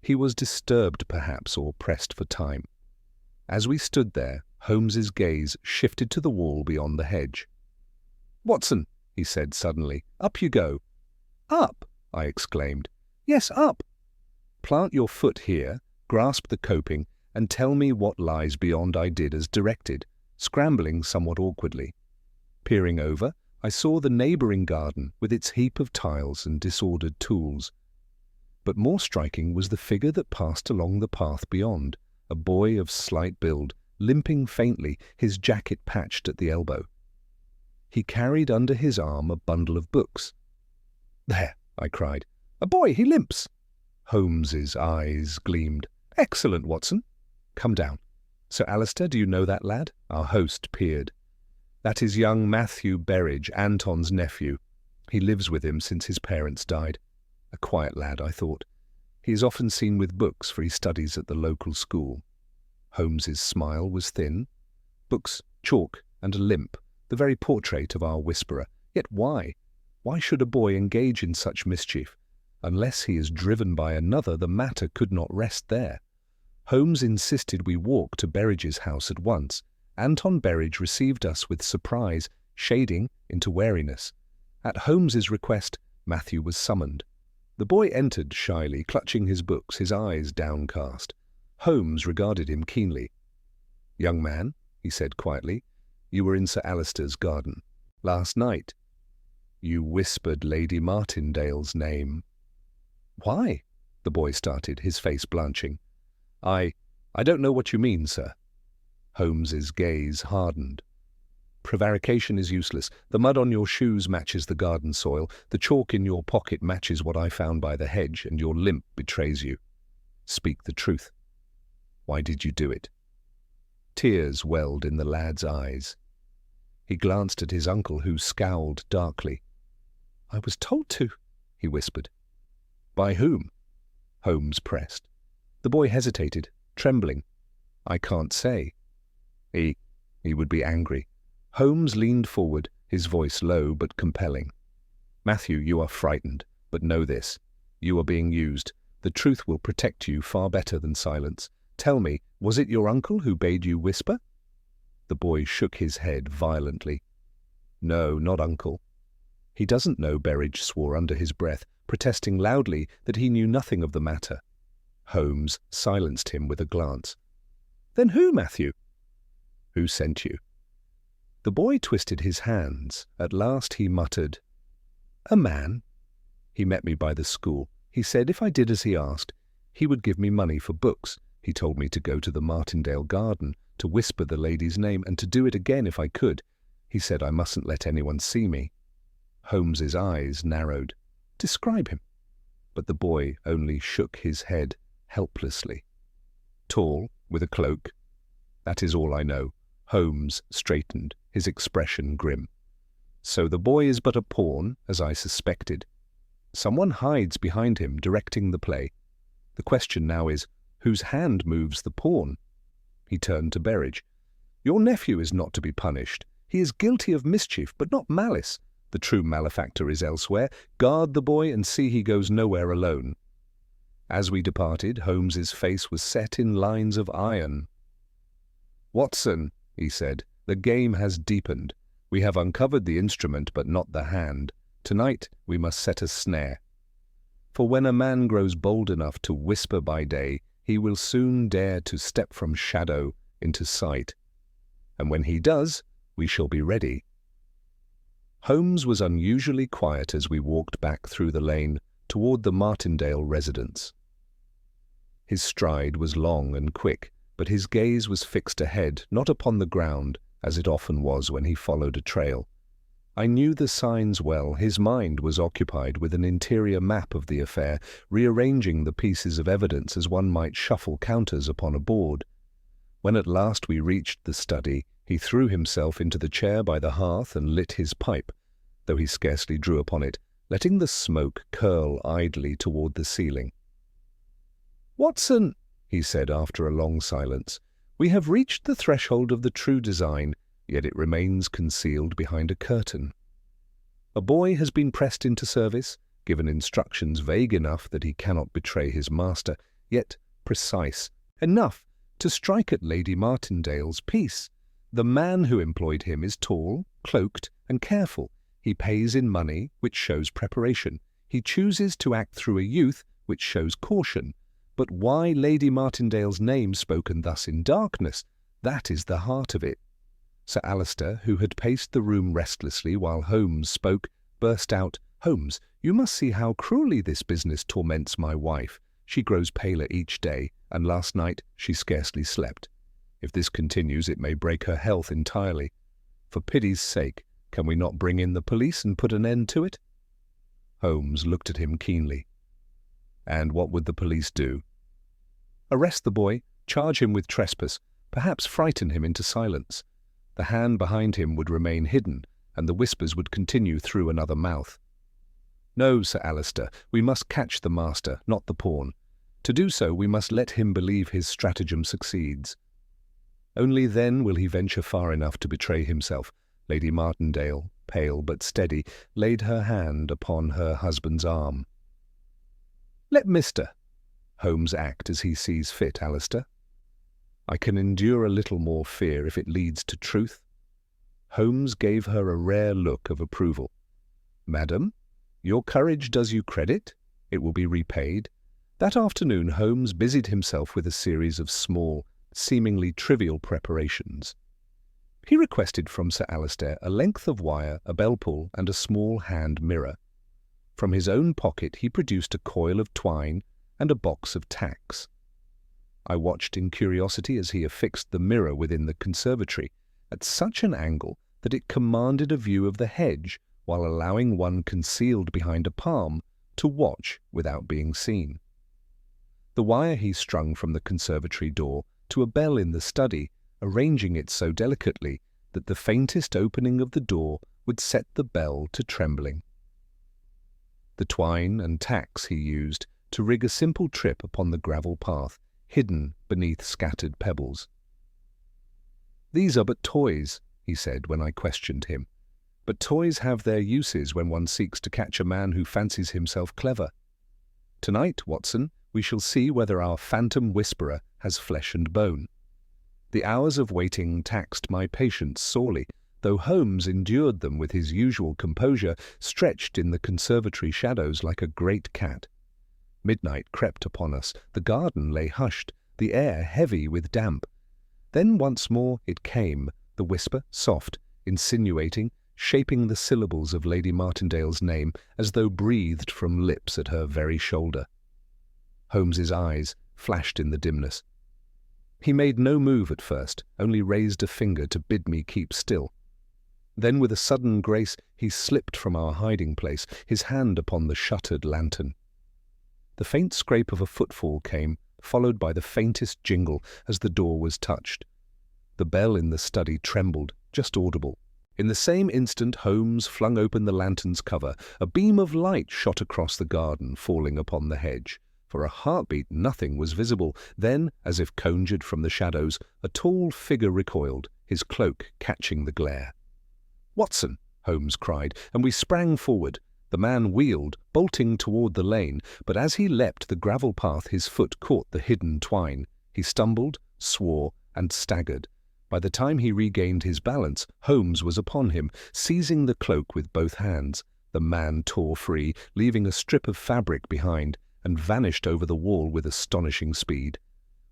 He was disturbed, perhaps, or pressed for time. As we stood there, Holmes's gaze shifted to the wall beyond the hedge. "Watson," he said suddenly, "up you go." "Up?" I exclaimed. "Yes, up." "Plant your foot here, grasp the coping, and tell me what lies beyond." I did as directed, scrambling somewhat awkwardly. Peering over, I saw the neighbouring garden with its heap of tiles and disordered tools. But more striking was the figure that passed along the path beyond, a boy of slight build, limping faintly, his jacket patched at the elbow. He carried under his arm a bundle of books. "There!" I cried. "A boy! He limps!" Holmes's eyes gleamed. "Excellent, Watson. Come down. Sir Alister, do you know that lad?" Our host peered. "That is young Matthew Berridge, Anton's nephew. He lives with him since his parents died. A quiet lad, I thought. He is often seen with books, for he studies at the local school." Holmes's smile was thin. Books, chalk, and a limp, the very portrait of our whisperer. Yet why? Why should a boy engage in such mischief? Unless he is driven by another, the matter could not rest there. Holmes insisted we walk to Berridge's house at once. Anton Berridge received us with surprise, shading into wariness. At Holmes's request, Matthew was summoned. The boy entered shyly, clutching his books, his eyes downcast. Holmes regarded him keenly. "Young man," he said quietly, You were in Sir Alister's garden. Last night. You whispered Lady Martindale's name." "Why?" the boy started, his face blanching. I don't know what you mean, sir." Holmes's gaze hardened. "Prevarication is useless. The mud on your shoes matches the garden soil, the chalk in your pocket matches what I found by the hedge, and your limp betrays you. Speak the truth. Why did you do it?" Tears welled in the lad's eyes. He glanced at his uncle, who scowled darkly. "I was told to," he whispered. "By whom?" Holmes pressed. The boy hesitated, trembling. "I can't say." He would be angry. Holmes leaned forward, his voice low but compelling. "Matthew, you are frightened, but know this. You are being used. The truth will protect you far better than silence. Tell me, was it your uncle who bade you whisper?" The boy shook his head violently. "No, not uncle." "He doesn't know," Berridge swore under his breath, protesting loudly that he knew nothing of the matter. Holmes silenced him with a glance. "Then who, Matthew?" "Who sent you?" The boy twisted his hands. At last he muttered, "A man. He met me by the school. He said if I did as he asked, he would give me money for books. He told me to go to the Martindale garden, to whisper the lady's name, and to do it again if I could. He said I mustn't let anyone see me." Holmes's eyes narrowed. "Describe him." But the boy only shook his head helplessly. "Tall, with a cloak. That is all I know." Holmes straightened, his expression grim. "So the boy is but a pawn, as I suspected. Someone hides behind him, directing the play. The question now is, whose hand moves the pawn?" He turned to Berridge. "Your nephew is not to be punished. He is guilty of mischief, but not malice. The true malefactor is elsewhere. Guard the boy and see he goes nowhere alone." As we departed, Holmes's face was set in lines of iron. "Watson," he said, "the game has deepened. We have uncovered the instrument, but not the hand. Tonight we must set a snare. For when a man grows bold enough to whisper by day, he will soon dare to step from shadow into sight. And when he does, we shall be ready." Holmes was unusually quiet as we walked back through the lane toward the Martindale residence. His stride was long and quick, but his gaze was fixed ahead, not upon the ground, as it often was when he followed a trail. I knew the signs well. His mind was occupied with an interior map of the affair, rearranging the pieces of evidence as one might shuffle counters upon a board. When at last we reached the study, he threw himself into the chair by the hearth and lit his pipe, though he scarcely drew upon it, letting the smoke curl idly toward the ceiling. "Watson," he said after a long silence, "we have reached the threshold of the true design, yet it remains concealed behind a curtain. A boy has been pressed into service, given instructions vague enough that he cannot betray his master, yet precise enough to strike at Lady Martindale's peace. The man who employed him is tall, cloaked, and careful. He pays in money, which shows preparation. He chooses to act through a youth, which shows caution. But why Lady Martindale's name spoken thus in darkness? That is the heart of it." Sir Alister, who had paced the room restlessly while Holmes spoke, burst out, "Holmes, you must see how cruelly this business torments my wife. She grows paler each day, and last night she scarcely slept. If this continues, it may break her health entirely. For pity's sake, can we not bring in the police and put an end to it?" Holmes looked at him keenly. "And what would the police do?" "Arrest the boy, charge him with trespass, perhaps frighten him into silence. The hand behind him would remain hidden, and the whispers would continue through another mouth. No, Sir Alister, we must catch the master, not the pawn. To do so, we must let him believe his stratagem succeeds. Only then will he venture far enough to betray himself." Lady Martindale, pale but steady, laid her hand upon her husband's arm. "Let Mr. Holmes act as he sees fit, Alister. I can endure a little more fear if it leads to truth." Holmes gave her a rare look of approval. "Madam, your courage does you credit. It will be repaid." That afternoon Holmes busied himself with a series of small, seemingly trivial preparations. He requested from Sir Alistair a length of wire, a bell pull, and a small hand mirror. From his own pocket he produced a coil of twine and a box of tacks. I watched in curiosity as he affixed the mirror within the conservatory at such an angle that it commanded a view of the hedge while allowing one concealed behind a palm to watch without being seen. The wire he strung from the conservatory door to a bell in the study, arranging it so delicately that the faintest opening of the door would set the bell to trembling. The twine and tacks he used to rig a simple trip upon the gravel path, hidden beneath scattered pebbles. "These are but toys," he said when I questioned him. "But toys have their uses when one seeks to catch a man who fancies himself clever. Tonight, Watson, we shall see whether our phantom whisperer has flesh and bone." The hours of waiting taxed my patience sorely, though Holmes endured them with his usual composure, stretched in the conservatory shadows like a great cat. Midnight crept upon us, the garden lay hushed, the air heavy with damp. Then once more it came, the whisper soft, insinuating, shaping the syllables of Lady Martindale's name as though breathed from lips at her very shoulder. Holmes's eyes flashed in the dimness. He made no move at first, only raised a finger to bid me keep still. Then with a sudden grace he slipped from our hiding place, his hand upon the shuttered lantern. The faint scrape of a footfall came, followed by the faintest jingle as the door was touched. The bell in the study trembled, just audible. In the same instant Holmes flung open the lantern's cover. A beam of light shot across the garden, falling upon the hedge. For a heartbeat nothing was visible. Then, as if conjured from the shadows, a tall figure recoiled, his cloak catching the glare. "Watson!" Holmes cried, and we sprang forward. The man wheeled, bolting toward the lane, but as he leapt the gravel path his foot caught the hidden twine. He stumbled, swore, and staggered. By the time he regained his balance, Holmes was upon him, seizing the cloak with both hands. The man tore free, leaving a strip of fabric behind, and vanished over the wall with astonishing speed.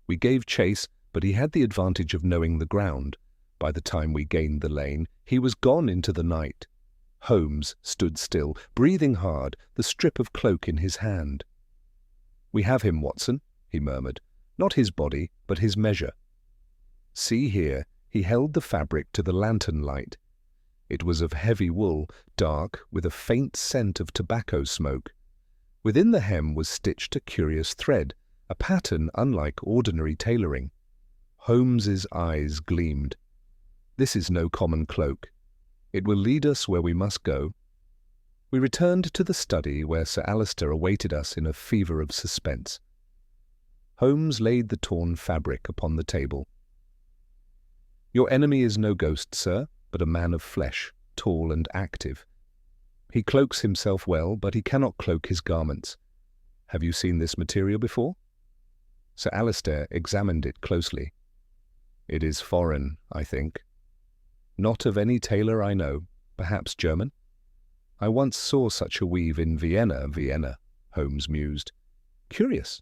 We gave chase, but he had the advantage of knowing the ground. By the time we gained the lane, he was gone into the night. Holmes stood still, breathing hard, the strip of cloak in his hand. "We have him, Watson," he murmured. "Not his body, but his measure. See here." He held the fabric to the lantern light. It was of heavy wool, dark, with a faint scent of tobacco smoke. Within the hem was stitched a curious thread, a pattern unlike ordinary tailoring. Holmes's eyes gleamed. "This is no common cloak. It will lead us where we must go." We returned to the study where Sir Alistair awaited us in a fever of suspense. Holmes laid the torn fabric upon the table. "Your enemy is no ghost, sir, but a man of flesh, tall and active. He cloaks himself well, but he cannot cloak his garments. Have you seen this material before?" Sir Alistair examined it closely. "It is foreign, I think. Not of any tailor I know, perhaps German. I once saw such a weave in Vienna, Holmes mused. "Curious."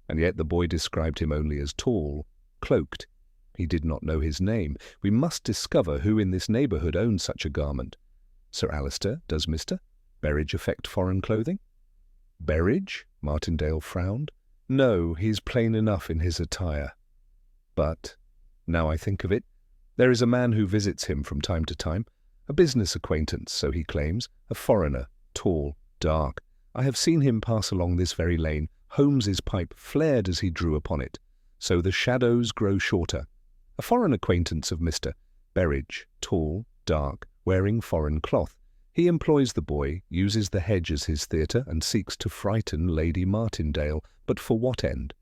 And yet the boy described him only as tall, cloaked. He did not know his name. We must discover who in this neighbourhood owns such a garment. Sir Alistair, does Mr. Berridge affect foreign clothing?" "Berridge?" Martindale frowned. "No, he's plain enough in his attire. But, now I think of it, there is a man who visits him from time to time, a business acquaintance, so he claims, a foreigner, tall, dark. I have seen him pass along this very lane." Holmes's pipe flared as he drew upon it. "So the shadows grow shorter. A foreign acquaintance of Mr. Berridge, tall, dark, wearing foreign cloth. He employs the boy, uses the hedge as his theatre, and seeks to frighten Lady Martindale. But for what end?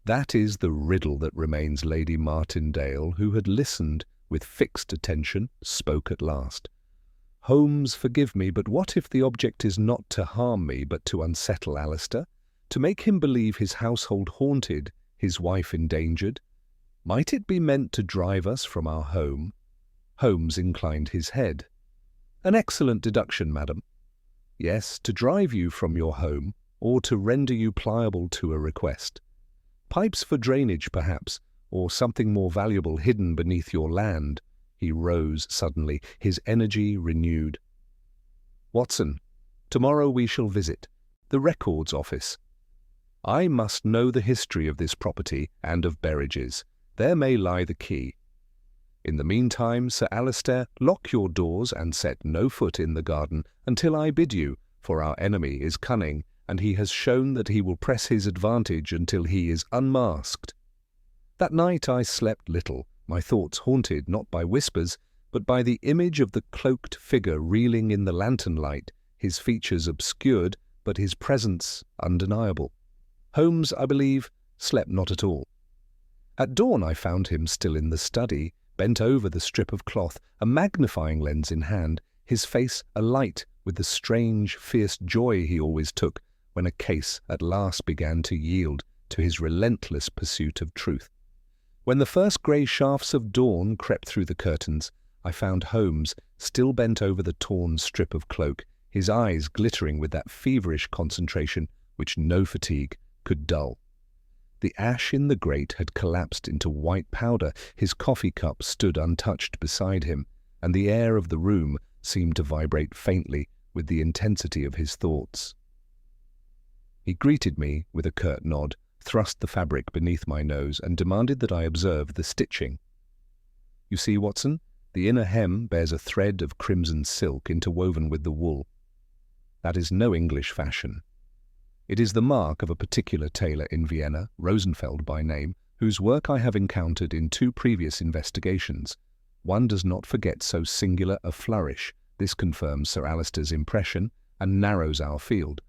That is the riddle that remains." Lady Martindale, who had listened with fixed attention, spoke at last. "Holmes, forgive me, but what if the object is not to harm me, but to unsettle Alistair? To make him believe his household haunted, his wife endangered? Might it be meant to drive us from our home?" Holmes inclined his head. "An excellent deduction, madam. Yes, to drive you from your home, or to render you pliable to a request. Pipes for drainage, perhaps, or something more valuable hidden beneath your land." He rose suddenly, his energy renewed. "Watson, tomorrow we shall visit the Records Office. I must know the history of this property and of Berridge's. There may lie the key. In the meantime, Sir Alistair, lock your doors and set no foot in the garden until I bid you, for our enemy is cunning, and he has shown that he will press his advantage until he is unmasked." That night I slept little, my thoughts haunted not by whispers, but by the image of the cloaked figure reeling in the lantern light, his features obscured, but his presence undeniable. Holmes, I believe, slept not at all. At dawn I found him still in the study, bent over the strip of cloth, a magnifying lens in hand, his face alight with the strange, fierce joy he always took when a case at last began to yield to his relentless pursuit of truth. When the first grey shafts of dawn crept through the curtains, I found Holmes still bent over the torn strip of cloak, his eyes glittering with that feverish concentration which no fatigue could dull. The ash in the grate had collapsed into white powder, his coffee cup stood untouched beside him, and the air of the room seemed to vibrate faintly with the intensity of his thoughts. He greeted me with a curt nod, thrust the fabric beneath my nose, and demanded that I observe the stitching. "You see, Watson, the inner hem bears a thread of crimson silk interwoven with the wool. That is no English fashion. It is the mark of a particular tailor in Vienna, Rosenfeld by name, whose work I have encountered in 2 previous investigations. One does not forget so singular a flourish. This confirms Sir Alistair's impression and narrows our field.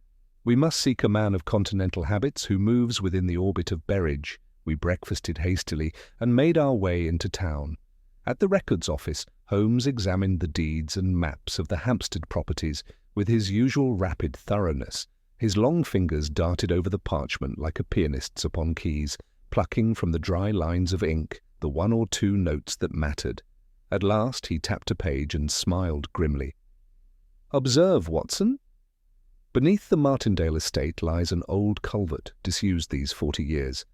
We must seek a man of continental habits who moves within the orbit of Berridge. We breakfasted hastily and made our way into town. At the Records Office, Holmes examined the deeds and maps of the Hampstead properties with his usual rapid thoroughness. His long fingers darted over the parchment like a pianist's upon keys, plucking from the dry lines of ink the 1 or 2 notes that mattered. At last he tapped a page and smiled grimly. "Observe, Watson. Beneath the Martindale estate lies an old culvert, disused these 40 years.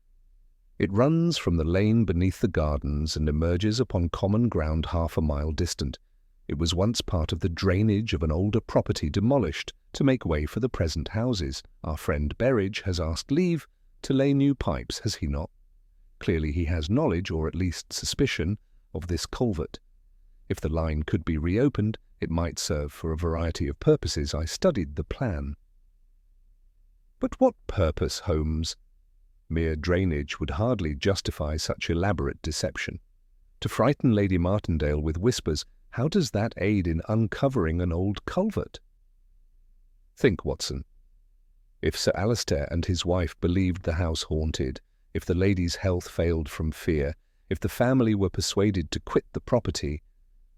It runs from the lane beneath the gardens and emerges upon common ground half a mile distant. It was once part of the drainage of an older property demolished to make way for the present houses. Our friend Berridge has asked leave to lay new pipes, has he not? Clearly he has knowledge, or at least suspicion, of this culvert. If the line could be reopened, it might serve for a variety of purposes. I studied the plan." "But what purpose, Holmes? Mere drainage would hardly justify such elaborate deception. To frighten Lady Martindale with whispers, how does that aid in uncovering an old culvert? Think, Watson. If Sir Alistair and his wife believed the house haunted, if the lady's health failed from fear, if the family were persuaded to quit the property,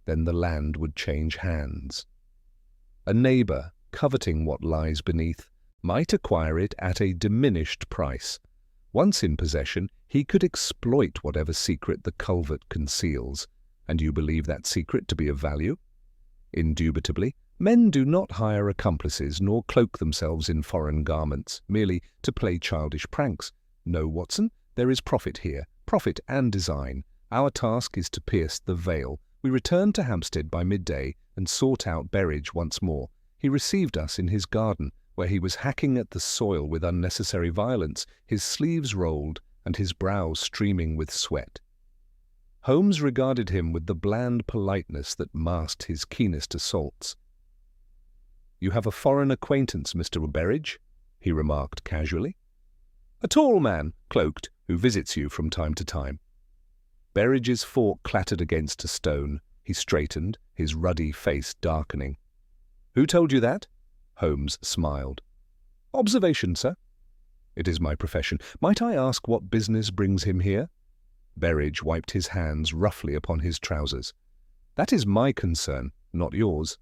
then the land would change hands. A neighbour, coveting what lies beneath, might acquire it at a diminished price. Once in possession, he could exploit whatever secret the culvert conceals. And you believe that secret to be of value? Indubitably, men do not hire accomplices nor cloak themselves in foreign garments merely to play childish pranks. No, Watson, there is profit here, profit and design. Our task is to pierce the veil. We returned to Hampstead by midday and sought out Berridge once more. He received us in his garden, where he was hacking at the soil with unnecessary violence, his sleeves rolled and his brow streaming with sweat. Holmes regarded him with the bland politeness that masked his keenest assaults. "You have a foreign acquaintance, Mr. Berridge," he remarked casually. "A tall man, cloaked, who visits you from time to time." Berridge's fork clattered against a stone. He straightened, his ruddy face darkening. "Who told you that?" Holmes smiled. "Observation, sir." "It is my profession. Might I ask what business brings him here?" Berridge wiped his hands roughly upon his trousers. "That is my concern, not yours.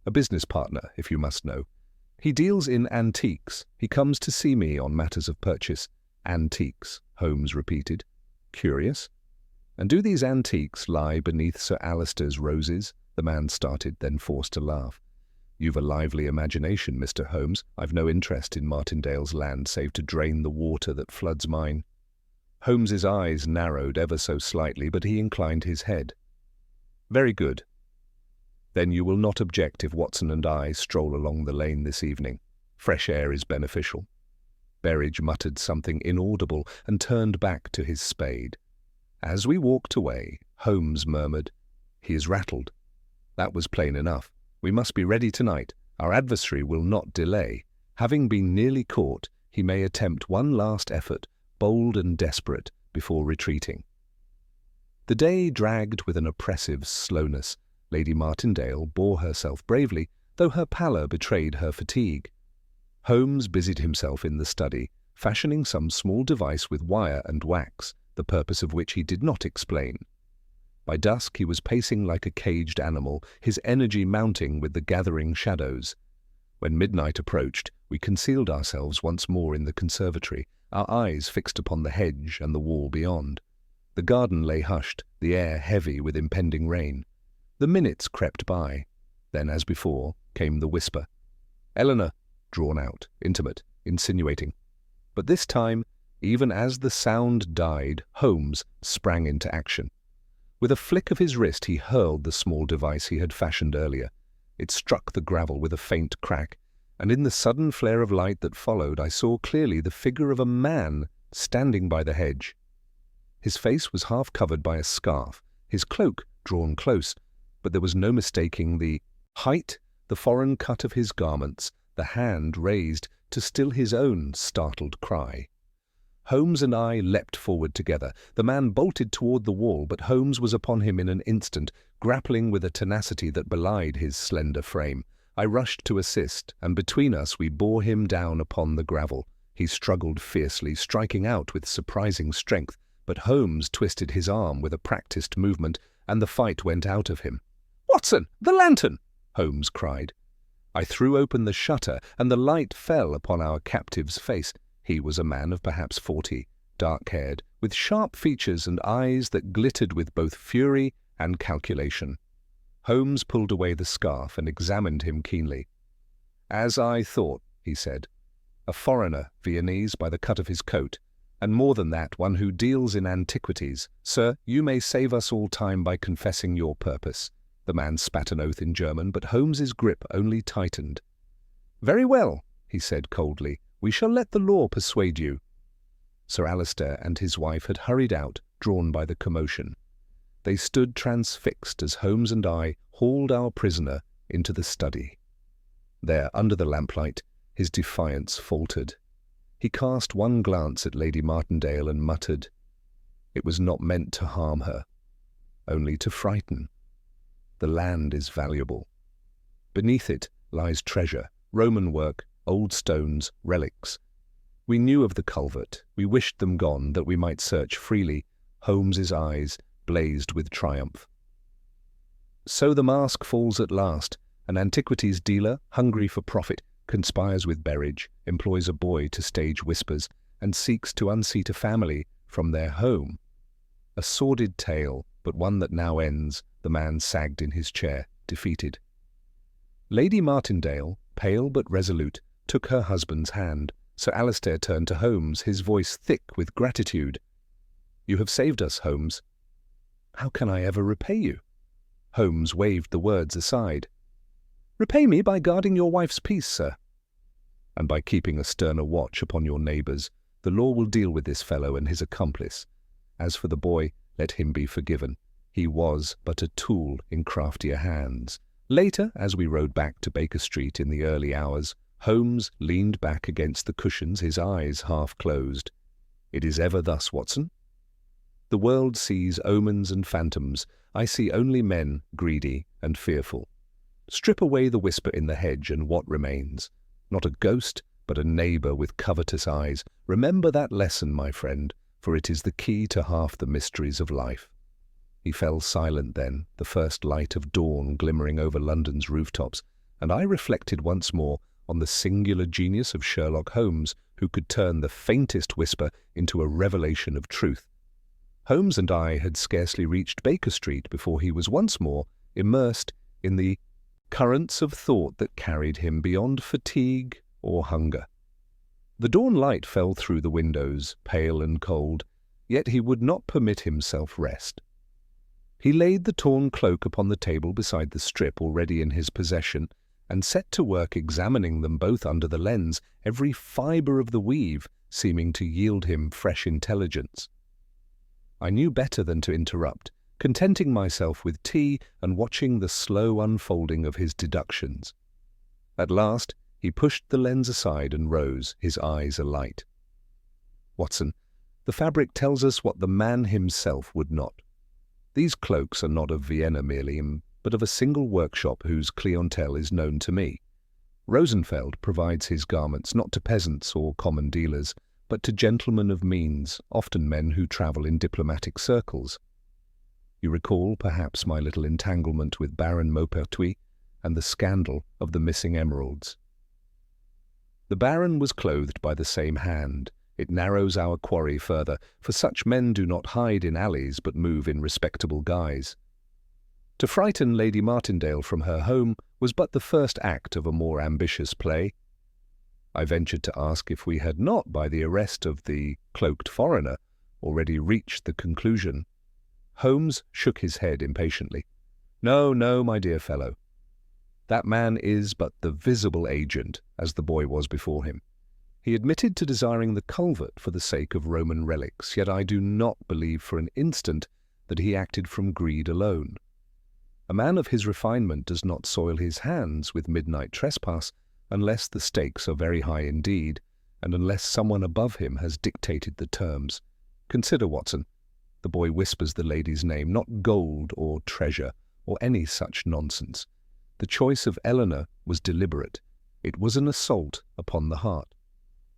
A business partner, if you must know. He deals in antiques. He comes to see me on matters of purchase." "Antiques," Holmes repeated. "Curious. And do these antiques lie beneath Sir Alistair's roses?" The man started, then forced a laugh. "You've a lively imagination, Mr. Holmes. I've no interest in Martindale's land save to drain the water that floods mine." Holmes's eyes narrowed ever so slightly, but he inclined his head. Very good. Then you will not object if Watson and I stroll along the lane this evening. Fresh air is beneficial." Berridge muttered something inaudible and turned back to his spade. As we walked away, Holmes murmured, "He is rattled." That was plain enough. We must be ready tonight. Our adversary will not delay. Having been nearly caught, he may attempt one last effort, bold and desperate, before retreating. The day dragged with an oppressive slowness. Lady Martindale bore herself bravely, though her pallor betrayed her fatigue. Holmes busied himself in the study, fashioning some small device with wire and wax, the purpose of which he did not explain. By dusk he was pacing like a caged animal, his energy mounting with the gathering shadows. When midnight approached, we concealed ourselves once more in the conservatory, our eyes fixed upon the hedge and the wall beyond. The garden lay hushed, the air heavy with impending rain. The minutes crept by. Then, as before, came the whisper. "Eleanor," drawn out, intimate, insinuating. But this time, even as the sound died, Holmes sprang into action. With a flick of his wrist he hurled the small device he had fashioned earlier. It struck the gravel with a faint crack, and in the sudden flare of light that followed I saw clearly the figure of a man standing by the hedge. His face was half covered by a scarf, his cloak drawn close, but there was no mistaking the height, the foreign cut of his garments, the hand raised to still his own startled cry. Holmes and I leapt forward together. The man bolted toward the wall, but Holmes was upon him in an instant, grappling with a tenacity that belied his slender frame. I rushed to assist, and between us we bore him down upon the gravel. He struggled fiercely, striking out with surprising strength, but Holmes twisted his arm with a practiced movement, and the fight went out of him. "Watson, the lantern!" Holmes cried. I threw open the shutter, and the light fell upon our captive's face. He was a man of perhaps 40, dark-haired, with sharp features and eyes that glittered with both fury and calculation. Holmes pulled away the scarf and examined him keenly. "As I thought," he said. "A foreigner, Viennese by the cut of his coat, and more than that, one who deals in antiquities. Sir, you may save us all time by confessing your purpose." The man spat an oath in German, but Holmes's grip only tightened. "Very well," he said coldly. "We shall let the law persuade you." Sir Alistair and his wife had hurried out, drawn by the commotion. They stood transfixed as Holmes and I hauled our prisoner into the study. There, under the lamplight, his defiance faltered. He cast one glance at Lady Martindale and muttered, "It was not meant to harm her, only to frighten. The land is valuable. Beneath it lies treasure, Roman work, old stones, relics. We knew of the culvert. We wished them gone, that we might search freely." Holmes's eyes blazed with triumph. "So the mask falls at last. An antiquities dealer, hungry for profit, conspires with Berridge, employs a boy to stage whispers, and seeks to unseat a family from their home. A sordid tale, but one that now ends." The man sagged in his chair, defeated. Lady Martindale, pale but resolute, took her husband's hand. Sir Alistair turned to Holmes, his voice thick with gratitude. "You have saved us, Holmes." "How can I ever repay you?" Holmes waved the words aside. "Repay me by guarding your wife's peace, sir." "And by keeping a sterner watch upon your neighbours. The law will deal with this fellow and his accomplice. As for the boy, let him be forgiven. He was but a tool in craftier hands." Later, as we rode back to Baker Street in the early hours, Holmes leaned back against the cushions, his eyes half closed. "It is ever thus, Watson. The world sees omens and phantoms. I see only men greedy and fearful. Strip away the whisper in the hedge, and what remains? Not a ghost, but a neighbour with covetous eyes. Remember that lesson, my friend, for it is the key to half the mysteries of life." He fell silent then, the first light of dawn glimmering over London's rooftops, and I reflected once more on the singular genius of Sherlock Holmes, who could turn the faintest whisper into a revelation of truth. Holmes and I had scarcely reached Baker Street before he was once more immersed in the currents of thought that carried him beyond fatigue or hunger. The dawn light fell through the windows, pale and cold, yet he would not permit himself rest. He laid the torn cloak upon the table beside the strip already in his possession, and set to work examining them both under the lens, every fibre of the weave seeming to yield him fresh intelligence. I knew better than to interrupt, contenting myself with tea and watching the slow unfolding of his deductions. At last he pushed the lens aside and rose, his eyes alight. "Watson, the fabric tells us what the man himself would not. These cloaks are not of Vienna merely, but of a single workshop whose clientele is known to me. Rosenfeld provides his garments not to peasants or common dealers, but to gentlemen of means, often men who travel in diplomatic circles. You recall, perhaps, my little entanglement with Baron Maupertuis and the scandal of the missing emeralds. The Baron was clothed by the same hand. It narrows our quarry further, for such men do not hide in alleys but move in respectable guise. To frighten Lady Martindale from her home was but the first act of a more ambitious play. I ventured to ask if we had not, by the arrest of the cloaked foreigner, already reached the conclusion. Holmes shook his head impatiently. "No, no, my dear fellow. That man is but the visible agent, as the boy was before him. He admitted to desiring the culvert for the sake of Roman relics, yet I do not believe for an instant that he acted from greed alone. A man of his refinement does not soil his hands with midnight trespass unless the stakes are very high indeed, and unless someone above him has dictated the terms. Consider, Watson." The boy whispers the lady's name, "not gold or treasure or any such nonsense. The choice of Eleanor was deliberate. It was an assault upon the heart.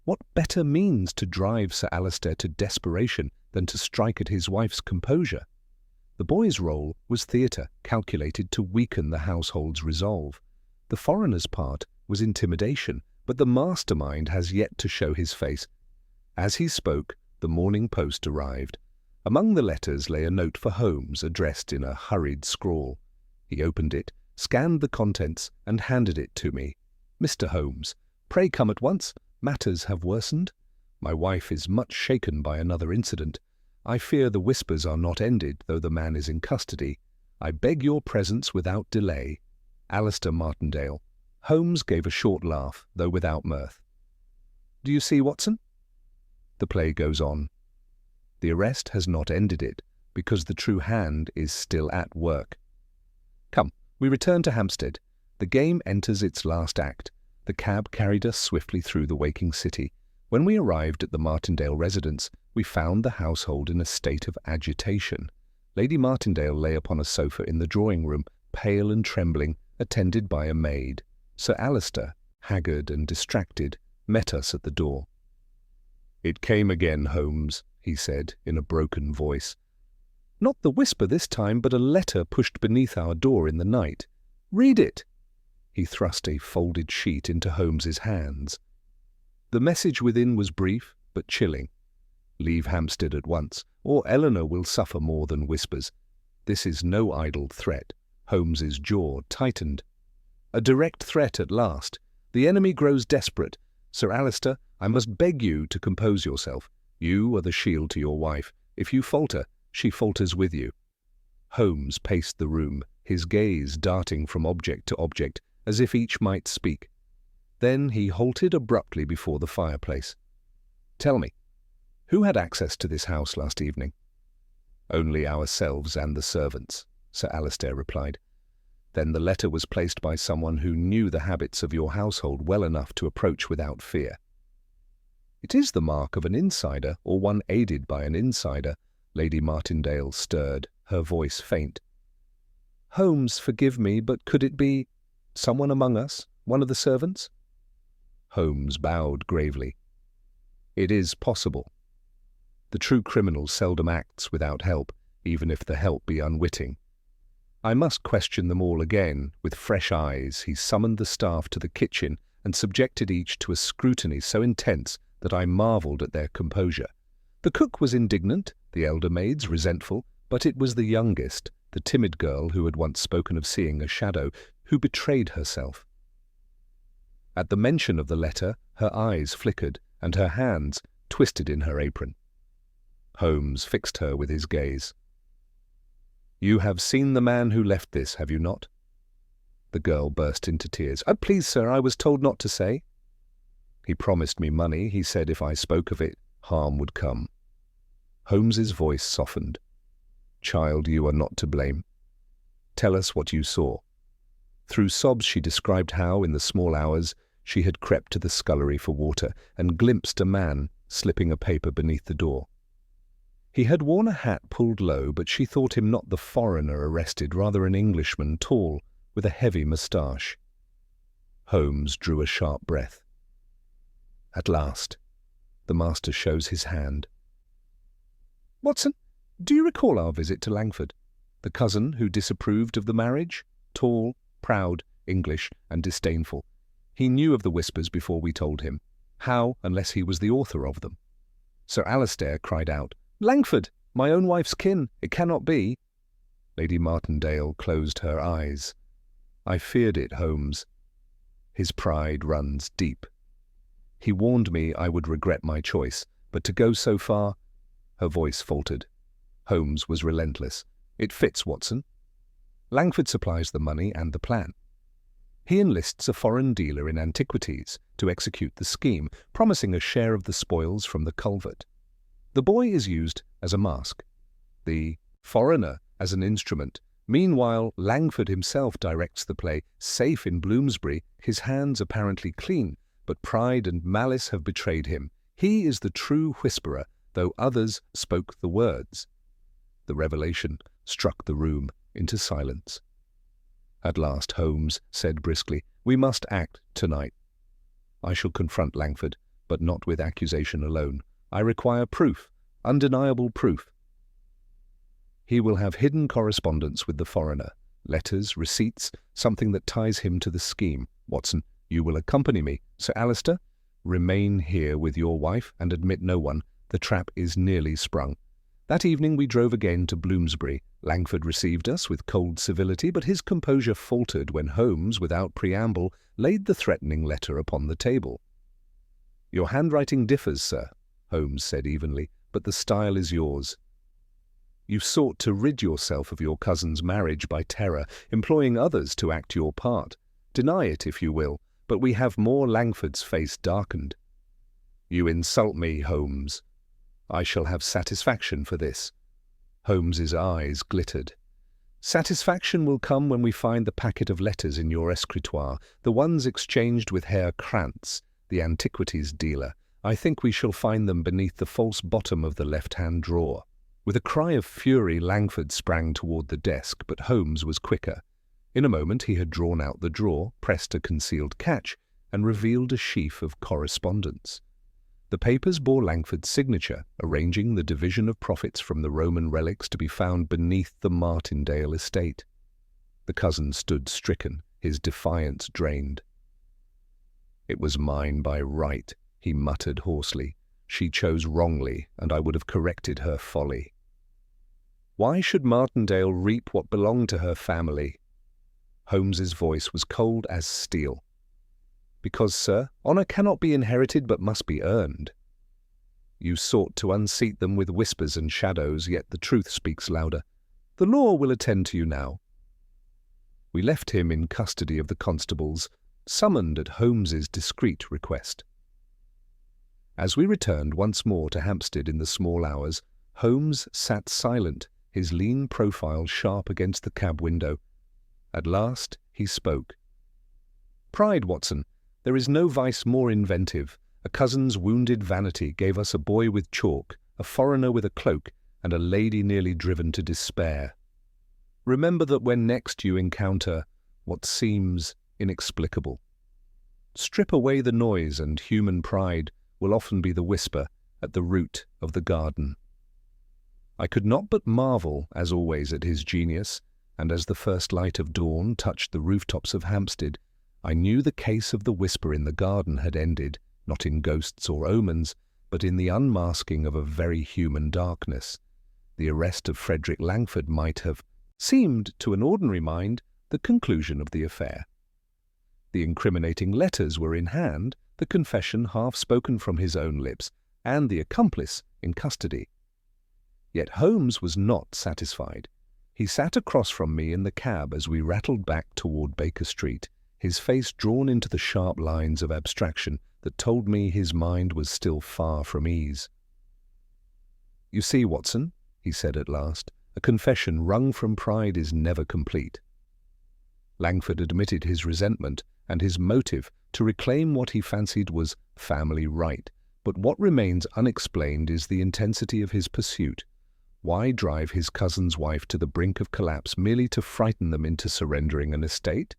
What better means to drive Sir Alistair to desperation than to strike at his wife's composure? The boy's role was theatre, calculated to weaken the household's resolve. The foreigner's part was intimidation, but the mastermind has yet to show his face." As he spoke, the morning post arrived. Among the letters lay a note for Holmes, addressed in a hurried scrawl. He opened it, scanned the contents, and handed it to me. "Mr. Holmes, pray come at once. Matters have worsened. My wife is much shaken by another incident. I fear the whispers are not ended, though the man is in custody. I beg your presence without delay. Alistair Martindale." Holmes gave a short laugh, though without mirth. "Do you see, Watson? The play goes on. The arrest has not ended it, because the true hand is still at work. Come, we return to Hampstead. The game enters its last act. The cab carried us swiftly through the waking city. When we arrived at the Martindale residence, we found the household in a state of agitation. Lady Martindale lay upon a sofa in the drawing-room, pale and trembling, attended by a maid. Sir Alistair, haggard and distracted, met us at the door. "It came again, Holmes," he said in a broken voice. "Not the whisper this time, but a letter pushed beneath our door in the night. Read it." He thrust a folded sheet into Holmes's hands. The message within was brief, but chilling. "Leave Hampstead at once, or Eleanor will suffer more than whispers." This is no idle threat. Holmes's jaw tightened. A direct threat at last. The enemy grows desperate. "Sir Alistair, I must beg you to compose yourself. You are the shield to your wife. If you falter, she falters with you." Holmes paced the room, his gaze darting from object to object, as if each might speak. Then he halted abruptly before the fireplace. "Tell me, who had access to this house last evening?" "Only ourselves and the servants," Sir Alistair replied. "Then the letter was placed by someone who knew the habits of your household well enough to approach without fear." "It is the mark of an insider, or one aided by an insider." Lady Martindale stirred, her voice faint. "Holmes, forgive me, but could it be someone among us, one of the servants?" Holmes bowed gravely. "It is possible. The true criminal seldom acts without help, even if the help be unwitting. I must question them all again." With fresh eyes, he summoned the staff to the kitchen and subjected each to a scrutiny so intense that I marvelled at their composure. The cook was indignant, the elder maids resentful, but it was the youngest, the timid girl who had once spoken of seeing a shadow, who betrayed herself. At the mention of the letter, her eyes flickered, and her hands twisted in her apron. Holmes fixed her with his gaze. You have seen the man who left this, have you not? The girl burst into tears. "Oh, please, sir, I was told not to say." "He promised me money. He said if I spoke of it, harm would come." Holmes's voice softened. "Child, you are not to blame. Tell us what you saw." Through sobs she described how, in the small hours, she had crept to the scullery for water and glimpsed a man slipping a paper beneath the door. He had worn a hat pulled low, but she thought him not the foreigner arrested, rather an Englishman, tall, with a heavy moustache. Holmes drew a sharp breath. At last, the master shows his hand. "Watson, do you recall our visit to Langford? The cousin who disapproved of the marriage? Tall, proud, English, and disdainful. He knew of the whispers before we told him. How, unless he was the author of them?" Sir Alistair cried out, "Langford, my own wife's kin, it cannot be." Lady Martindale closed her eyes. "I feared it, Holmes. His pride runs deep. He warned me I would regret my choice, but to go so far—" Her voice faltered. Holmes was relentless. "It fits, Watson. Langford supplies the money and the plan. He enlists a foreign dealer in antiquities to execute the scheme, promising a share of the spoils from the culvert. The boy is used as a mask, the foreigner as an instrument. Meanwhile, Langford himself directs the play, safe in Bloomsbury, his hands apparently clean, but pride and malice have betrayed him. He is the true whisperer, though others spoke the words." The revelation struck the room into silence. At last Holmes said briskly, "We must act tonight. I shall confront Langford, but not with accusation alone. I require proof, undeniable proof. He will have hidden correspondence with the foreigner, letters, receipts, something that ties him to the scheme. Watson, you will accompany me. Sir Alistair, remain here with your wife and admit no one. The trap is nearly sprung." That evening we drove again to Bloomsbury. Langford received us with cold civility, but his composure faltered when Holmes, without preamble, laid the threatening letter upon the table. "Your handwriting differs, sir," Holmes said evenly, "but the style is yours. You sought to rid yourself of your cousin's marriage by terror, employing others to act your part. Deny it if you will, but we have more Langford's face darkened. You insult me, Holmes. I shall have satisfaction for this." Holmes's eyes glittered. "Satisfaction will come when we find the packet of letters in your escritoire, the ones exchanged with Herr Krantz, the antiquities dealer. I think we shall find them beneath the false bottom of the left-hand drawer." With a cry of fury, Langford sprang toward the desk, but Holmes was quicker. In a moment he had drawn out the drawer, pressed a concealed catch, and revealed a sheaf of correspondence. The papers bore Langford's signature, arranging the division of profits from the Roman relics to be found beneath the Martindale estate. The cousin stood stricken, his defiance drained. "It was mine by right," he muttered hoarsely. "She chose wrongly, and I would have corrected her folly. Why should Martindale reap what belonged to her family?" Holmes's voice was cold as steel. "Because, sir, honour cannot be inherited but must be earned. You sought to unseat them with whispers and shadows, yet the truth speaks louder. The law will attend to you now." We left him in custody of the constables, summoned at Holmes's discreet request. As we returned once more to Hampstead in the small hours, Holmes sat silent, his lean profile sharp against the cab window. At last he spoke. "Pride, Watson. There is no vice more inventive. A cousin's wounded vanity gave us a boy with chalk, a foreigner with a cloak, and a lady nearly driven to despair. Remember that when next you encounter what seems inexplicable. Strip away the noise, and human pride will often be the whisper at the root of the garden." I could not but marvel, as always, at his genius, and as the first light of dawn touched the rooftops of Hampstead, I knew the case of the whisper in the garden had ended, not in ghosts or omens, but in the unmasking of a very human darkness. The arrest of Frederick Langford might have seemed, to an ordinary mind, the conclusion of the affair. The incriminating letters were in hand, the confession half spoken from his own lips, and the accomplice in custody. Yet Holmes was not satisfied. He sat across from me in the cab as we rattled back toward Baker Street, his face drawn into the sharp lines of abstraction that told me his mind was still far from ease. "You see, Watson," he said at last, "a confession wrung from pride is never complete." Langford admitted his resentment and his motive to reclaim what he fancied was family right, but what remains unexplained is the intensity of his pursuit. Why drive his cousin's wife to the brink of collapse merely to frighten them into surrendering an estate?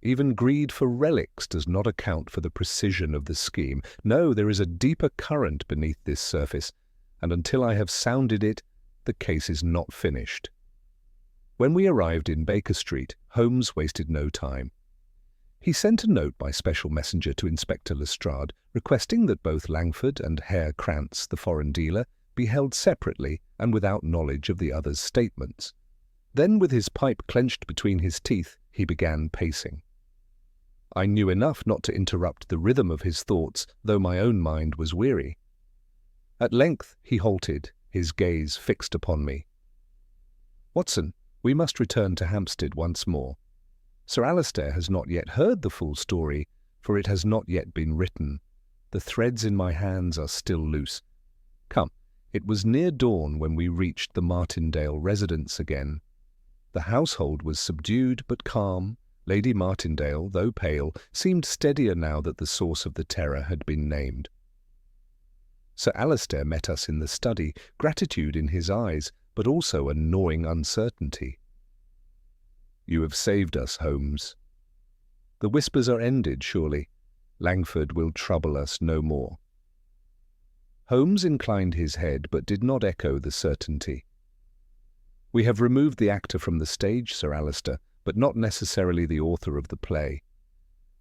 Even greed for relics does not account for the precision of the scheme. No, there is a deeper current beneath this surface, and until I have sounded it, the case is not finished. When we arrived in Baker Street, Holmes wasted no time. He sent a note by special messenger to Inspector Lestrade, requesting that both Langford and Herr Krantz, the foreign dealer, be held separately and without knowledge of the other's statements. Then, with his pipe clenched between his teeth, he began pacing. I knew enough not to interrupt the rhythm of his thoughts, though my own mind was weary. At length he halted, his gaze fixed upon me. "Watson, we must return to Hampstead once more. Sir Alistair has not yet heard the full story, for it has not yet been written. The threads in my hands are still loose. Come, it was near dawn when we reached the Martindale residence again. The household was subdued but calm. Lady Martindale, though pale, seemed steadier now that the source of the terror had been named. Sir Alistair met us in the study, gratitude in his eyes, but also a gnawing uncertainty. "You have saved us, Holmes. The whispers are ended, surely. Langford will trouble us no more." Holmes inclined his head, but did not echo the certainty. "We have removed the actor from the stage, Sir Alistair, but not necessarily the author of the play.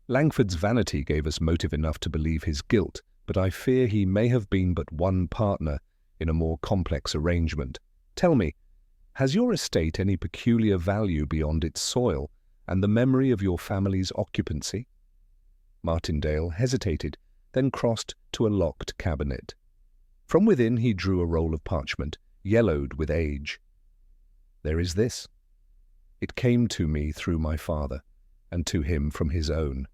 Langford's vanity gave us motive enough to believe his guilt, but I fear he may have been but one partner in a more complex arrangement. Tell me, has your estate any peculiar value beyond its soil and the memory of your family's occupancy?" Martindale hesitated, then crossed to a locked cabinet. From within he drew a roll of parchment, yellowed with age. "There is this. It came to me through my father, and to him from his own.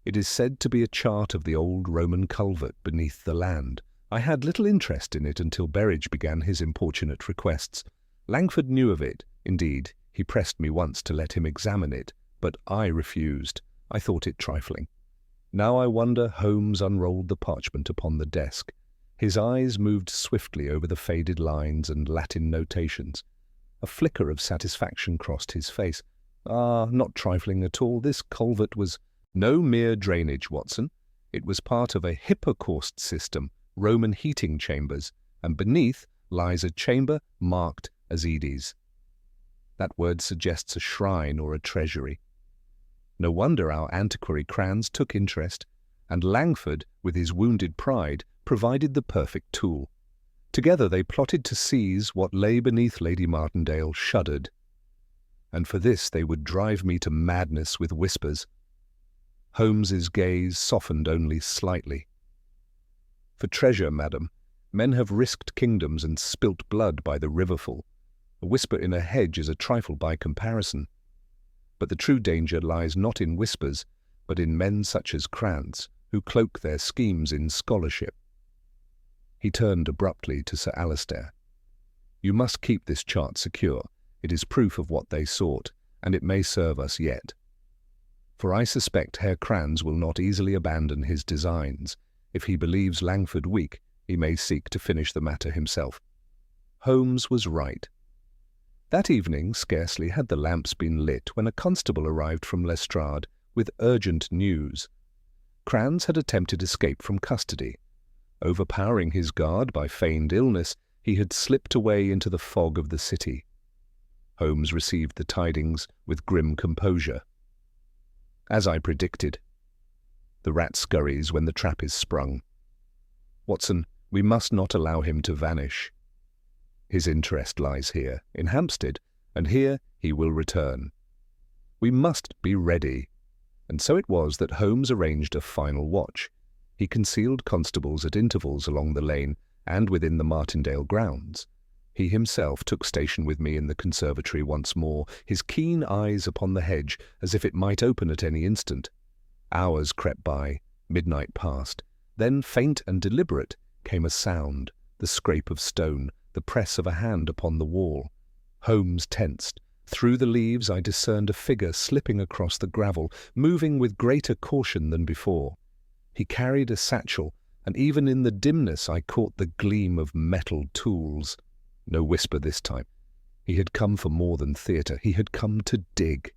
It is said to be a chart of the old Roman culvert beneath the land. I had little interest in it until Berridge began his importunate requests. Langford knew of it. Indeed, he pressed me once to let him examine it, but I refused. I thought it trifling. Now I wonder." Holmes unrolled the parchment upon the desk. His eyes moved swiftly over the faded lines and Latin notations. A flicker of satisfaction crossed his face. "Ah, not trifling at all. This culvert was no mere drainage, Watson. It was part of a hypocaust system, Roman heating chambers, and beneath lies a chamber marked Azides. That word suggests a shrine or a treasury. No wonder our antiquary Krantz took interest, and Langford, with his wounded pride, provided the perfect tool. Together they plotted to seize what lay beneath Lady Martindale shuddered. And for this they would drive me to madness with whispers." Holmes's gaze softened only slightly. "For treasure, madam, men have risked kingdoms and spilt blood by the riverful. A whisper in a hedge is a trifle by comparison. But the true danger lies not in whispers, but in men such as Krantz, who cloak their schemes in scholarship." He turned abruptly to Sir Alistair. "You must keep this chart secure. It is proof of what they sought, and it may serve us yet. For I suspect Herr Krantz will not easily abandon his designs. If he believes Langford weak, he may seek to finish the matter himself." Holmes was right. That evening scarcely had the lamps been lit when a constable arrived from Lestrade with urgent news. Krantz had attempted escape from custody. Overpowering his guard by feigned illness, he had slipped away into the fog of the city. Holmes received the tidings with grim composure. "As I predicted. The rat scurries when the trap is sprung. Watson, we must not allow him to vanish. His interest lies here, in Hampstead, and here he will return. We must be ready." And so it was that Holmes arranged a final watch. He concealed constables at intervals along the lane and within the Martindale grounds. He himself took station with me in the conservatory once more, his keen eyes upon the hedge, as if it might open at any instant. Hours crept by, midnight passed. Then, faint and deliberate, came a sound, the scrape of stone, the press of a hand upon the wall. Holmes tensed. Through the leaves I discerned a figure slipping across the gravel, moving with greater caution than before. He carried a satchel, and even in the dimness I caught the gleam of metal tools. No whisper this time. He had come for more than theatre. He had come to dig.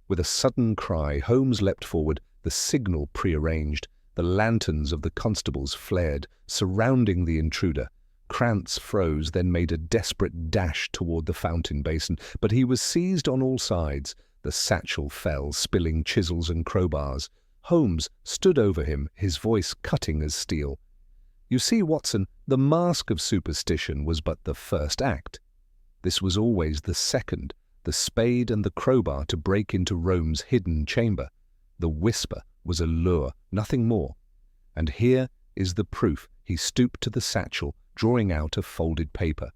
With a sudden cry, Holmes leapt forward, the signal prearranged. The lanterns of the constables flared, surrounding the intruder. Krantz froze, then made a desperate dash toward the fountain basin, but he was seized on all sides. The satchel fell, spilling chisels and crowbars. Holmes stood over him, his voice cutting as steel. "You see, Watson, the mask of superstition was but the first act. This was always the second, the spade and the crowbar to break into Rome's hidden chamber. The whisper was a lure, nothing more. And here is the proof." He stooped to the satchel, drawing out a folded paper.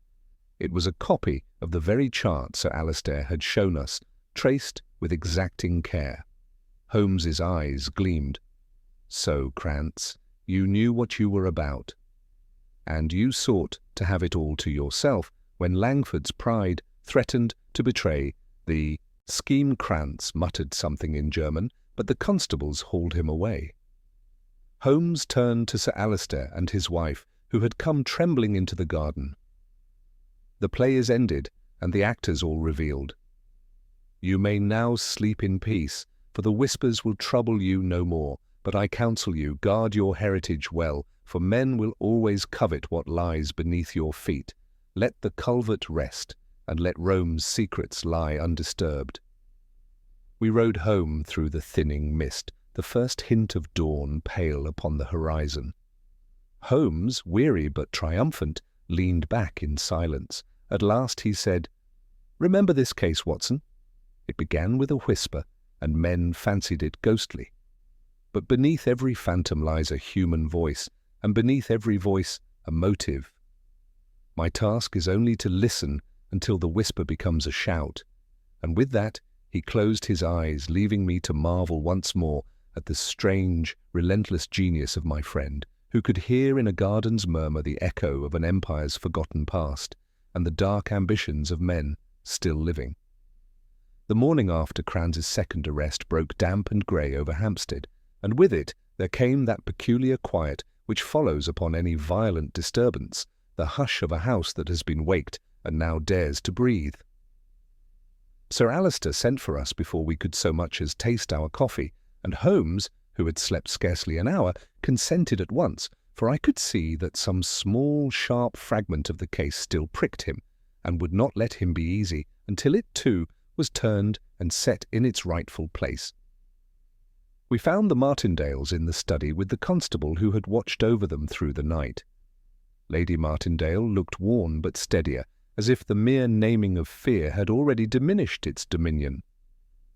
It was a copy of the very chart Sir Alistair had shown us, traced with exacting care. Holmes's eyes gleamed. "So, Krantz, you knew what you were about. And you sought to have it all to yourself when Langford's pride threatened to betray the scheme." Krantz muttered something in German, but the constables hauled him away. Holmes turned to Sir Alistair and his wife, who had come trembling into the garden. "The play is ended, and the actors all revealed. You may now sleep in peace, for the whispers will trouble you no more. But I counsel you, guard your heritage well, for men will always covet what lies beneath your feet. Let the culvert rest, and let Rome's secrets lie undisturbed." We rode home through the thinning mist, the first hint of dawn pale upon the horizon. Holmes, weary but triumphant, leaned back in silence. At last he said, "Remember this case, Watson. It began with a whisper, and men fancied it ghostly. But beneath every phantom lies a human voice, and beneath every voice a motive. My task is only to listen until the whisper becomes a shout." And with that he closed his eyes, leaving me to marvel once more at the strange, relentless genius of my friend, who could hear in a garden's murmur the echo of an empire's forgotten past, and the dark ambitions of men still living. The morning after Kranz's second arrest broke damp and grey over Hampstead, and with it there came that peculiar quiet which follows upon any violent disturbance, the hush of a house that has been waked and now dares to breathe. Sir Alistair sent for us before we could so much as taste our coffee, and Holmes, who had slept scarcely an hour, consented at once, for I could see that some small, sharp fragment of the case still pricked him, and would not let him be easy until it, too, was turned and set in its rightful place. We found the Martindales in the study with the constable who had watched over them through the night. Lady Martindale looked worn but steadier, as if the mere naming of fear had already diminished its dominion.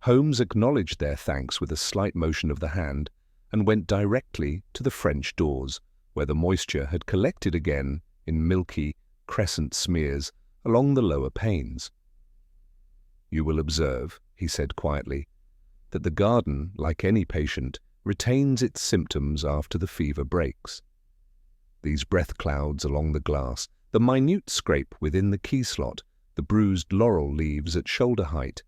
Holmes acknowledged their thanks with a slight motion of the hand, and went directly to the French doors, where the moisture had collected again in milky, crescent smears along the lower panes. "You will observe," he said quietly, "that the garden, like any patient, retains its symptoms after the fever breaks. These breath clouds along the glass, the minute scrape within the key slot, the bruised laurel leaves at shoulder height,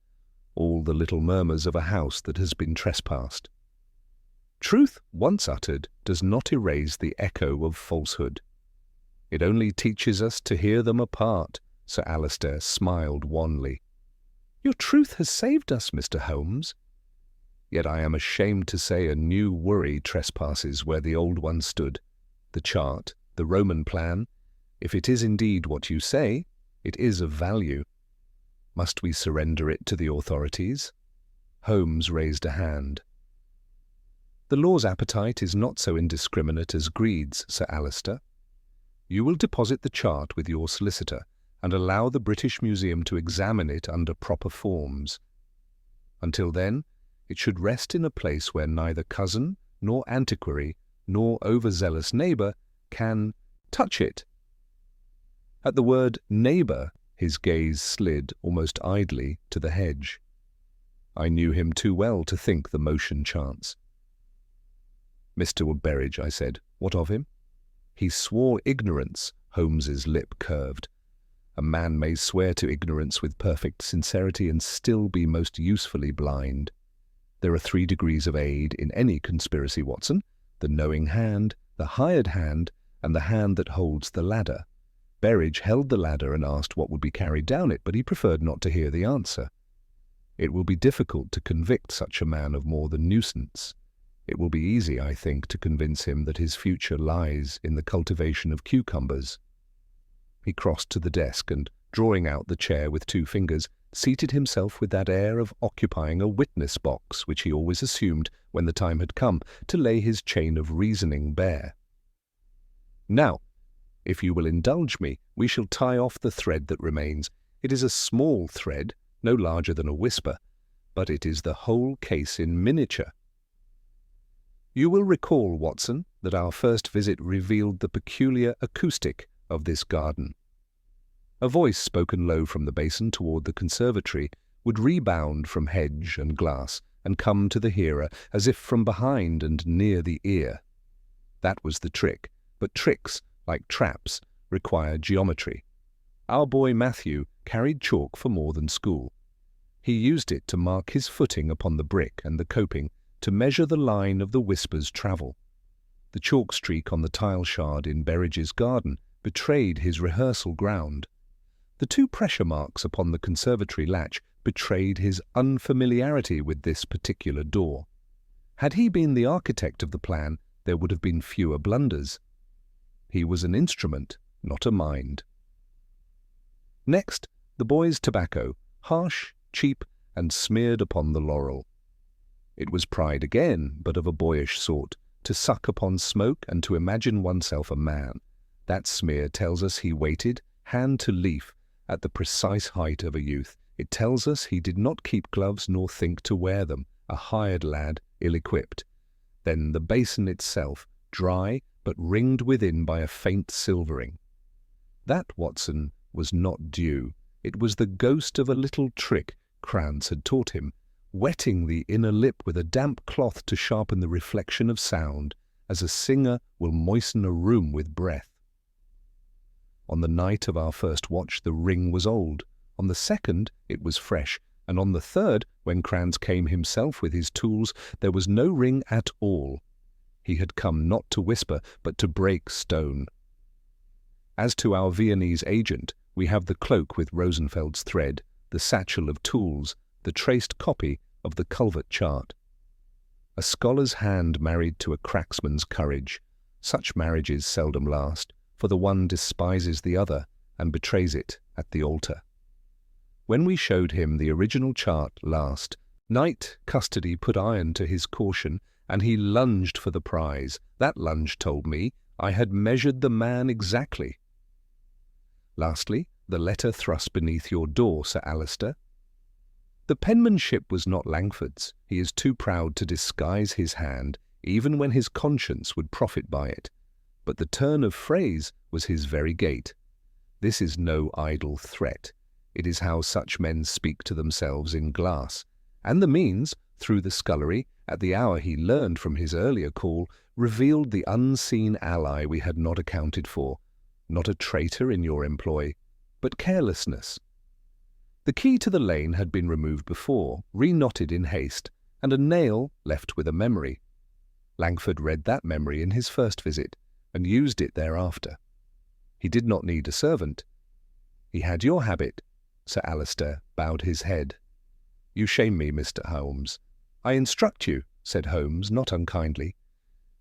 all the little murmurs of a house that has been trespassed. Truth, once uttered, does not erase the echo of falsehood. It only teaches us to hear them apart." Sir Alistair smiled wanly. "Your truth has saved us, Mr. Holmes. Yet I am ashamed to say a new worry trespasses where the old one stood. The chart, the Roman plan, if it is indeed what you say, it is of value. Must we surrender it to the authorities?" Holmes raised a hand. "The law's appetite is not so indiscriminate as greed's, Sir Alistair. You will deposit the chart with your solicitor, and allow the British Museum to examine it under proper forms. Until then, it should rest in a place where neither cousin, nor antiquary, nor overzealous neighbour can touch it." At the word neighbour, his gaze slid almost idly to the hedge. I knew him too well to think the motion chance. "Mr. Berridge," I said, "what of him?" "He swore ignorance." Holmes's lip curved. A man may swear to ignorance with perfect sincerity and still be most usefully blind. There are 3 degrees of aid in any conspiracy, Watson: the knowing hand, the hired hand, and the hand that holds the ladder. Berridge held the ladder and asked what would be carried down it, but he preferred not to hear the answer. It will be difficult to convict such a man of more than nuisance. It will be easy, I think, to convince him that his future lies in the cultivation of cucumbers. He crossed to the desk and, drawing out the chair with 2 fingers, seated himself with that air of occupying a witness box which he always assumed when the time had come to lay his chain of reasoning bare. "Now, if you will indulge me, we shall tie off the thread that remains. It is a small thread, no larger than a whisper, but it is the whole case in miniature. You will recall, Watson, that our first visit revealed the peculiar acoustic of this garden. A voice spoken low from the basin toward the conservatory would rebound from hedge and glass and come to the hearer as if from behind and near the ear. That was the trick, but tricks, like traps, require geometry. Our boy Matthew carried chalk for more than school. He used it to mark his footing upon the brick and the coping, to measure the line of the whisper's travel. The chalk streak on the tile shard in Berridge's garden betrayed his rehearsal ground. The 2 pressure marks upon the conservatory latch betrayed his unfamiliarity with this particular door. Had he been the architect of the plan, there would have been fewer blunders. He was an instrument, not a mind. Next, the boy's tobacco, harsh, cheap, and smeared upon the laurel. It was pride again, but of a boyish sort, to suck upon smoke and to imagine oneself a man. That smear tells us he waited, hand to leaf, at the precise height of a youth. It tells us he did not keep gloves nor think to wear them, a hired lad, ill-equipped. Then the basin itself, dry, but ringed within by a faint silvering. That, Watson, was not dew. It was the ghost of a little trick Krantz had taught him, wetting the inner lip with a damp cloth to sharpen the reflection of sound, as a singer will moisten a room with breath. On the night of our first watch the ring was old, on the second it was fresh, and on the third, when Krantz came himself with his tools, there was no ring at all. He had come not to whisper, but to break stone. As to our Viennese agent, we have the cloak with Rosenfeld's thread, the satchel of tools, the traced copy of the culvert chart. A scholar's hand married to a cracksman's courage. Such marriages seldom last, for the one despises the other and betrays it at the altar. When we showed him the original chart last, Knight Custody put iron to his caution, and he lunged for the prize. That lunge told me I had measured the man exactly. Lastly, the letter thrust beneath your door, Sir Alister. The penmanship was not Langford's. He is too proud to disguise his hand, even when his conscience would profit by it. But the turn of phrase was his very gait. This is no idle threat. It is how such men speak to themselves in glass. And the means, through the scullery, at the hour he learned from his earlier call, revealed the unseen ally we had not accounted for. Not a traitor in your employ, but carelessness. The key to the lane had been removed before, re-knotted in haste, and a nail left with a memory. Langford read that memory in his first visit, and used it thereafter. He did not need a servant. He had your habit. Sir Alister bowed his head. You shame me, Mr. Holmes. I instruct you, said Holmes, not unkindly.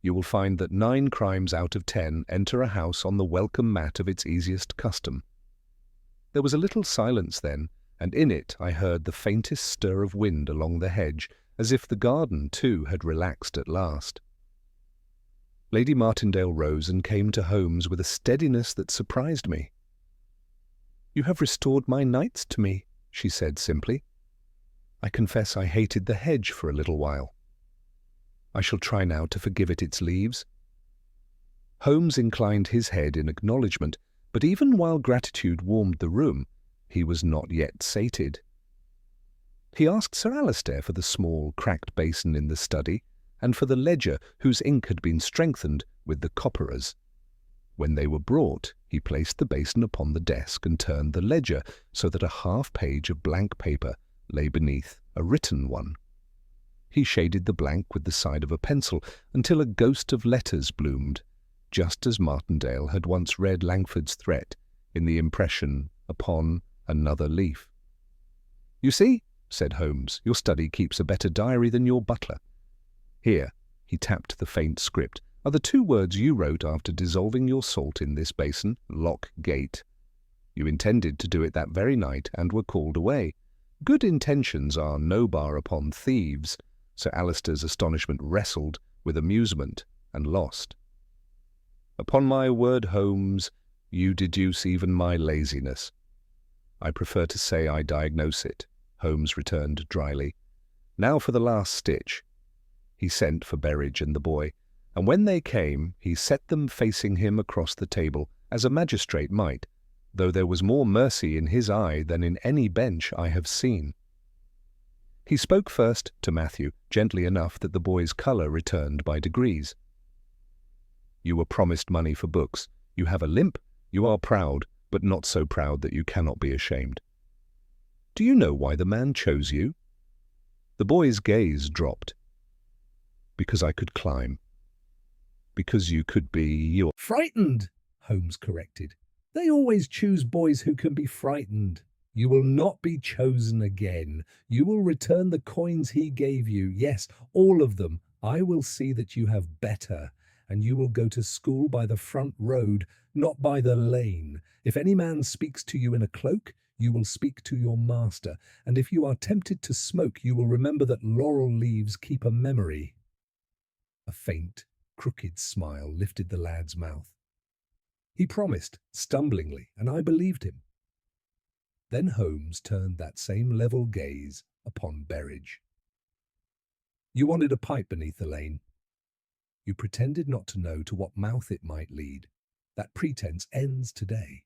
You will find that 9 crimes out of 10 enter a house on the welcome mat of its easiest custom. There was a little silence then, and in it I heard the faintest stir of wind along the hedge, as if the garden, too, had relaxed at last. Lady Martindale rose and came to Holmes with a steadiness that surprised me. You have restored my knights to me, she said simply. I confess I hated the hedge for a little while. I shall try now to forgive it its leaves. Holmes inclined his head in acknowledgment, But even while gratitude warmed the room, he was not yet sated. He asked Sir Alistair for the small, cracked basin in the study, and for the ledger whose ink had been strengthened with the copperers. When they were brought, he placed the basin upon the desk and turned the ledger so that a half-page of blank paper lay beneath a written one. He shaded the blank with the side of a pencil until a ghost of letters bloomed, just as Martindale had once read Langford's threat in the impression upon another leaf. "You see," said Holmes, "your study keeps a better diary than your butler. Here," he tapped the faint script, "are the 2 words you wrote after dissolving your salt in this basin, lock gate. You intended to do it that very night and were called away. Good intentions are no bar upon thieves." Sir Alistair's astonishment wrestled with amusement and lost. "Upon my word, Holmes, you deduce even my laziness." "I prefer to say I diagnose it," Holmes returned dryly. "Now for the last stitch." He sent for Berridge and the boy, and when they came, he set them facing him across the table, as a magistrate might, though there was more mercy in his eye than in any bench I have seen. He spoke first to Matthew, gently enough that the boy's colour returned by degrees. "You were promised money for books. You have a limp. You are proud, but not so proud that you cannot be ashamed. Do you know why the man chose you?" The boy's gaze dropped. "Because I could climb. Because you could be your—" "Frightened," Holmes corrected. "They always choose boys who can be frightened. You will not be chosen again. You will return the coins he gave you. Yes, all of them. I will see that you have better, and you will go to school by the front road, not by the lane. If any man speaks to you in a cloak, you will speak to your master, and if you are tempted to smoke, you will remember that laurel leaves keep a memory." A faint, crooked smile lifted the lad's mouth. He promised, stumblingly, and I believed him. Then Holmes turned that same level gaze upon Berridge. "You wanted a pipe beneath the lane. You pretended not to know to what mouth it might lead. That pretense ends today.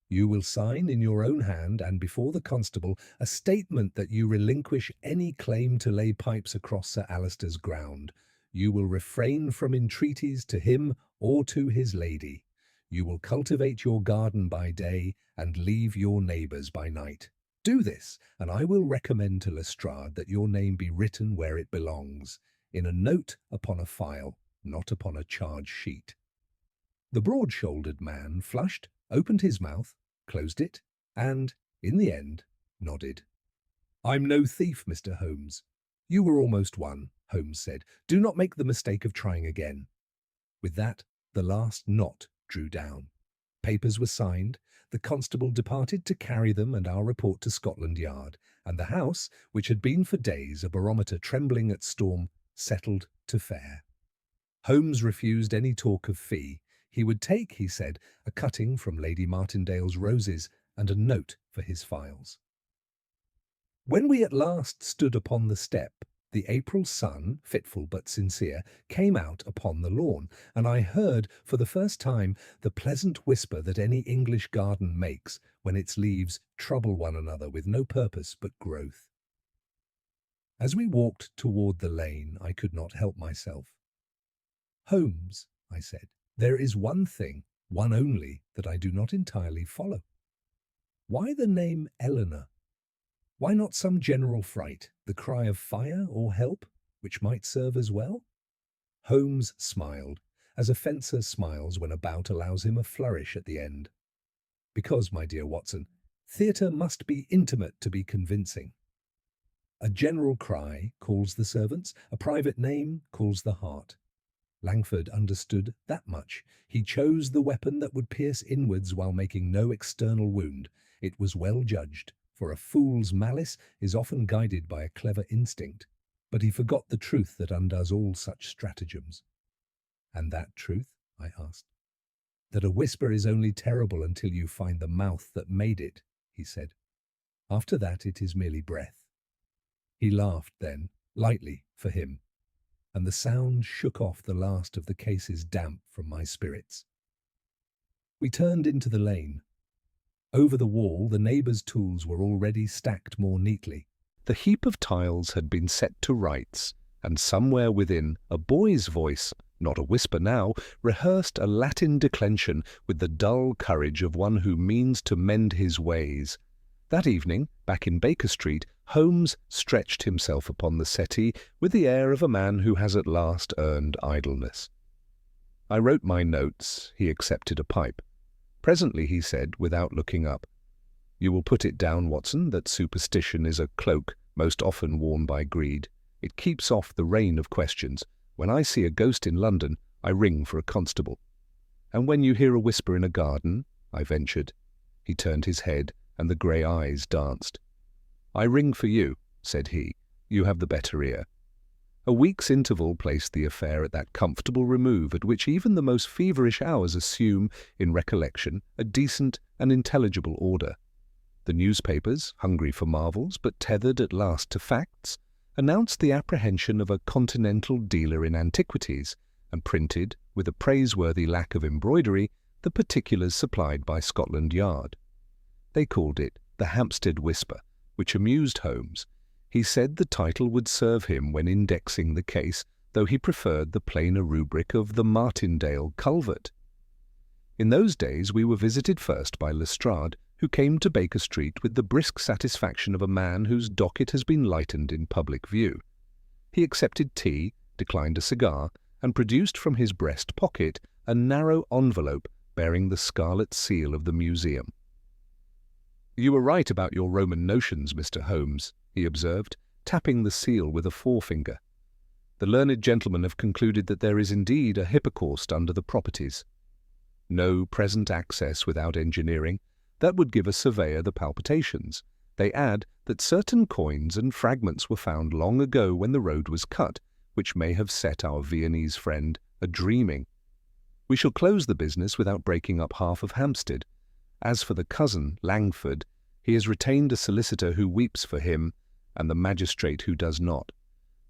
You will sign in your own hand and before the constable a statement that you relinquish any claim to lay pipes across Sir Alistair's ground. You will refrain from entreaties to him or to his lady. You will cultivate your garden by day and leave your neighbours by night. Do this, and I will recommend to Lestrade that your name be written where it belongs, in a note upon a file, not upon a charge sheet." The broad-shouldered man flushed, opened his mouth, closed it, and, in the end, nodded. "I'm no thief, Mr. Holmes." "You were almost one," Holmes said. "Do not make the mistake of trying again." With that, the last knot drew down. Papers were signed, the constable departed to carry them and our report to Scotland Yard, and the house, which had been for days a barometer trembling at storm, settled to fair. Holmes refused any talk of fee. He would take, he said, a cutting from Lady Martindale's roses and a note for his files. When we at last stood upon the step, the April sun, fitful but sincere, came out upon the lawn, and I heard, for the first time, the pleasant whisper that any English garden makes when its leaves trouble one another with no purpose but growth. As we walked toward the lane, I could not help myself. "Holmes," I said, "there is one thing, one only, that I do not entirely follow. Why the name Eleanor? Why not some general fright, the cry of fire or help, which might serve as well?" Holmes smiled, as a fencer smiles when a bout allows him a flourish at the end. "Because, my dear Watson, theatre must be intimate to be convincing. A general cry calls the servants, a private name calls the heart. Langford understood that much. He chose the weapon that would pierce inwards while making no external wound. It was well judged, for a fool's malice is often guided by a clever instinct, but he forgot the truth that undoes all such stratagems." "And that truth?" I asked. "That a whisper is only terrible until you find the mouth that made it," he said. "After that it is merely breath." He laughed then, lightly for him, and the sound shook off the last of the case's damp from my spirits. We turned into the lane. Over the wall, the neighbour's tools were already stacked more neatly. The heap of tiles had been set to rights, and somewhere within, a boy's voice, not a whisper now, rehearsed a Latin declension with the dull courage of one who means to mend his ways. That evening, back in Baker Street, Holmes stretched himself upon the settee with the air of a man who has at last earned idleness. I wrote my notes. He accepted a pipe. Presently he said, without looking up, "You will put it down, Watson, that superstition is a cloak most often worn by greed. It keeps off the rain of questions. When I see a ghost in London, I ring for a constable." "And when you hear a whisper in a garden?" I ventured. He turned his head, and the grey eyes danced. "I ring for you," said he. "You have the better ear." A week's interval placed the affair at that comfortable remove at which even the most feverish hours assume, in recollection, a decent and intelligible order. The newspapers, hungry for marvels, but tethered at last to facts, announced the apprehension of a continental dealer in antiquities, and printed, with a praiseworthy lack of embroidery, the particulars supplied by Scotland Yard. They called it the Hampstead Whisper, which amused Holmes. He said the title would serve him when indexing the case, though he preferred the plainer rubric of the Martindale Culvert. In those days we were visited first by Lestrade, who came to Baker Street with the brisk satisfaction of a man whose docket has been lightened in public view. He accepted tea, declined a cigar, and produced from his breast pocket a narrow envelope bearing the scarlet seal of the museum. "You were right about your Roman notions, Mr. Holmes," he observed, tapping the seal with a forefinger. "The learned gentlemen have concluded that there is indeed a hypocaust under the properties. No present access without engineering. That would give a surveyor the palpitations. They add that certain coins and fragments were found long ago when the road was cut, which may have set our Viennese friend a-dreaming. We shall close the business without breaking up half of Hampstead. As for the cousin, Langford, he has retained a solicitor who weeps for him, and the magistrate who does not.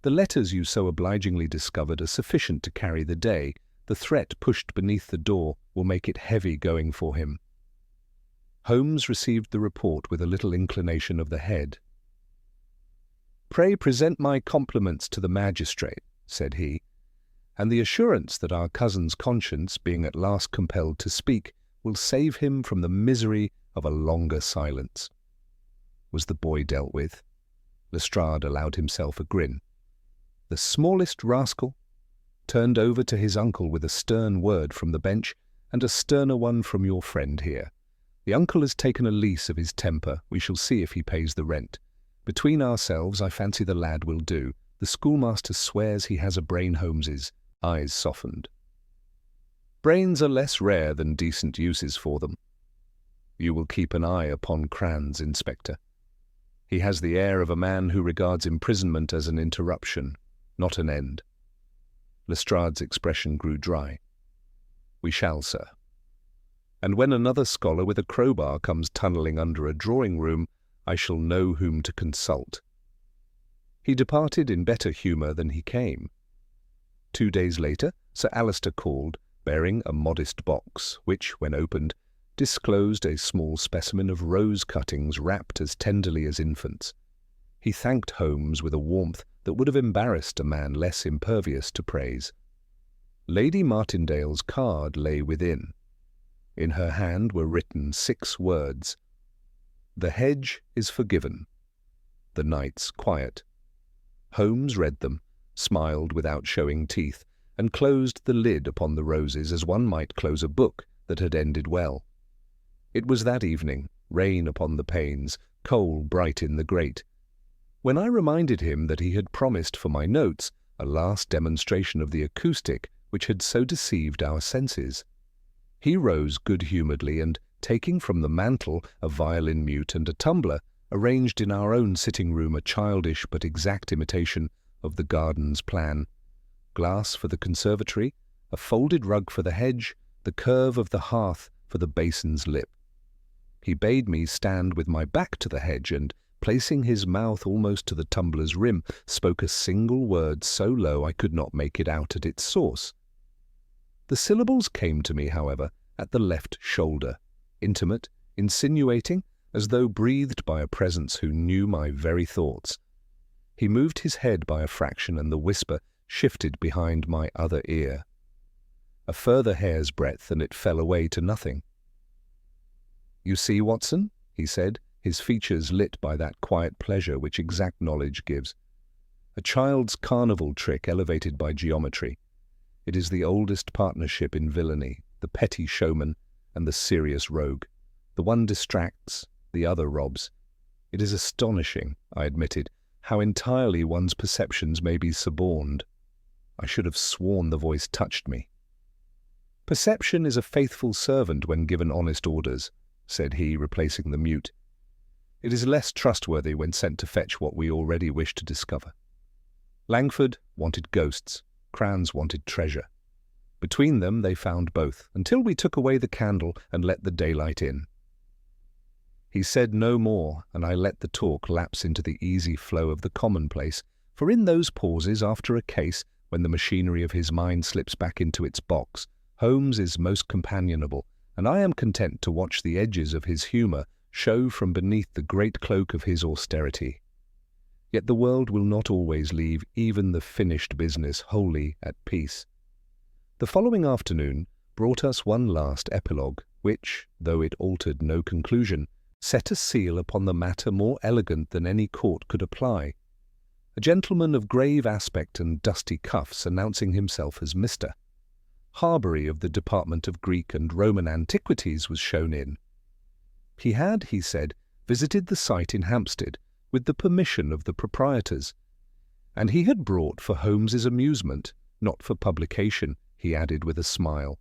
The letters you so obligingly discovered are sufficient to carry the day. The threat pushed beneath the door will make it heavy going for him." Holmes received the report with a little inclination of the head. "Pray present my compliments to the magistrate," said he, "and the assurance that our cousin's conscience, being at last compelled to speak, will save him from the misery of a longer silence." Was the boy dealt with? Lestrade allowed himself a grin. "The smallest rascal?" Turned over to his uncle with a stern word from the bench, and a sterner one from your friend here. The uncle has taken a lease of his temper. We shall see if he pays the rent. Between ourselves, I fancy the lad will do. The schoolmaster swears he has a brain. Holmes's eyes softened. "Brains are less rare than decent uses for them. You will keep an eye upon Cran's, Inspector. He has the air of a man who regards imprisonment as an interruption, not an end." Lestrade's expression grew dry. "We shall, sir. And when another scholar with a crowbar comes tunnelling under a drawing-room, I shall know whom to consult." He departed in better humour than he came. 2 days later, Sir Alister called, bearing a modest box, which, when opened, disclosed a small specimen of rose cuttings wrapped as tenderly as infants. He thanked Holmes with a warmth that would have embarrassed a man less impervious to praise. Lady Martindale's card lay within. In her hand were written 6 words: "The hedge is forgiven. The night's quiet." Holmes read them, smiled without showing teeth, and closed the lid upon the roses as one might close a book that had ended well. It was that evening, rain upon the panes, coal bright in the grate. When I reminded him that he had promised for my notes a last demonstration of the acoustic which had so deceived our senses, he rose good-humouredly and, taking from the mantel a violin mute and a tumbler, arranged in our own sitting-room a childish but exact imitation of the garden's plan: glass for the conservatory, a folded rug for the hedge, the curve of the hearth for the basin's lip. He bade me stand with my back to the hedge and, placing his mouth almost to the tumbler's rim, spoke a single word so low I could not make it out at its source. The syllables came to me, however, at the left shoulder, intimate, insinuating, as though breathed by a presence who knew my very thoughts. He moved his head by a fraction and the whisper shifted behind my other ear. A further hair's breadth and it fell away to nothing. "You see, Watson," he said, his features lit by that quiet pleasure which exact knowledge gives. "A child's carnival trick elevated by geometry. It is the oldest partnership in villainy, the petty showman and the serious rogue. The one distracts, the other robs. It is astonishing," I admitted, "how entirely one's perceptions may be suborned." I should have sworn the voice touched me. "Perception is a faithful servant when given honest orders," said he, replacing the mute. "It is less trustworthy when sent to fetch what we already wish to discover." Langford wanted ghosts, Crans wanted treasure. Between them they found both, until we took away the candle and let the daylight in. He said no more, and I let the talk lapse into the easy flow of the commonplace, for in those pauses after a case, when the machinery of his mind slips back into its box, Holmes is most companionable, and I am content to watch the edges of his humour show from beneath the great cloak of his austerity. Yet the world will not always leave even the finished business wholly at peace. The following afternoon brought us one last epilogue, which, though it altered no conclusion, set a seal upon the matter more elegant than any court could apply. A gentleman of grave aspect and dusty cuffs announcing himself as Mr. Harbury of the Department of Greek and Roman Antiquities was shown in. He had, he said, visited the site in Hampstead with the permission of the proprietors, and he had brought for Holmes's amusement, not for publication, he added with a smile,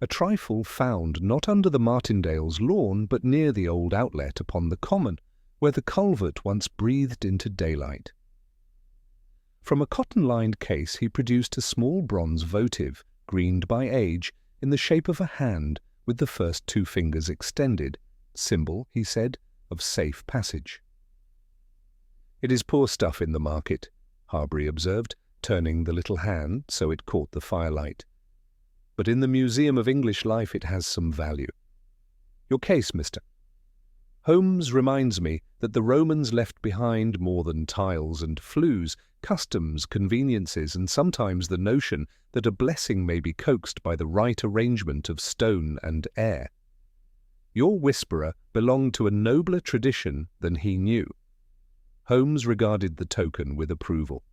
a trifle found not under the Martindale's lawn but near the old outlet upon the common, where the culvert once breathed into daylight. From a cotton-lined case he produced a small bronze votive, greened by age, in the shape of a hand with the first two fingers extended, symbol, he said, of safe passage. "It is poor stuff in the market," Harbury observed, turning the little hand so it caught the firelight. "But in the Museum of English Life it has some value. Your case, mister." "Holmes reminds me that the Romans left behind more than tiles and flues, customs, conveniences, and sometimes the notion that a blessing may be coaxed by the right arrangement of stone and air. Your whisperer belonged to a nobler tradition than he knew." Holmes regarded the token with approval.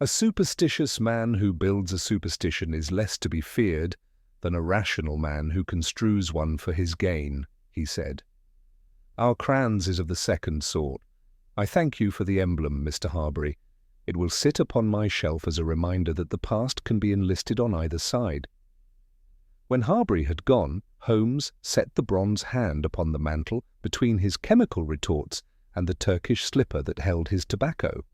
"A superstitious man who builds a superstition is less to be feared than a rational man who construes one for his gain," he said. "Our Crans is of the second sort. I thank you for the emblem, Mr. Harbury. It will sit upon my shelf as a reminder that the past can be enlisted on either side." When Harbury had gone, Holmes set the bronze hand upon the mantel between his chemical retorts and the Turkish slipper that held his tobacco.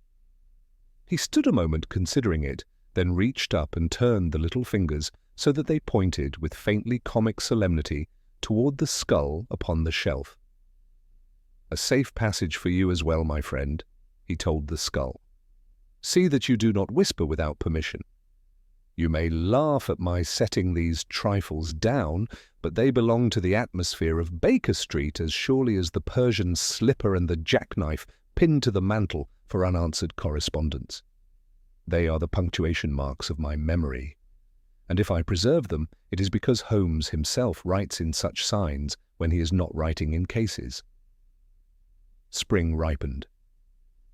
He stood a moment considering it, then reached up and turned the little fingers so that they pointed with faintly comic solemnity toward the skull upon the shelf. "A safe passage for you as well, my friend," he told the skull. "See that you do not whisper without permission. You may laugh at my setting these trifles down, but they belong to the atmosphere of Baker Street as surely as the Persian slipper and the jackknife pinned to the mantel for unanswered correspondence. They are the punctuation marks of my memory, and if I preserve them, it is because Holmes himself writes in such signs when he is not writing in cases." Spring ripened.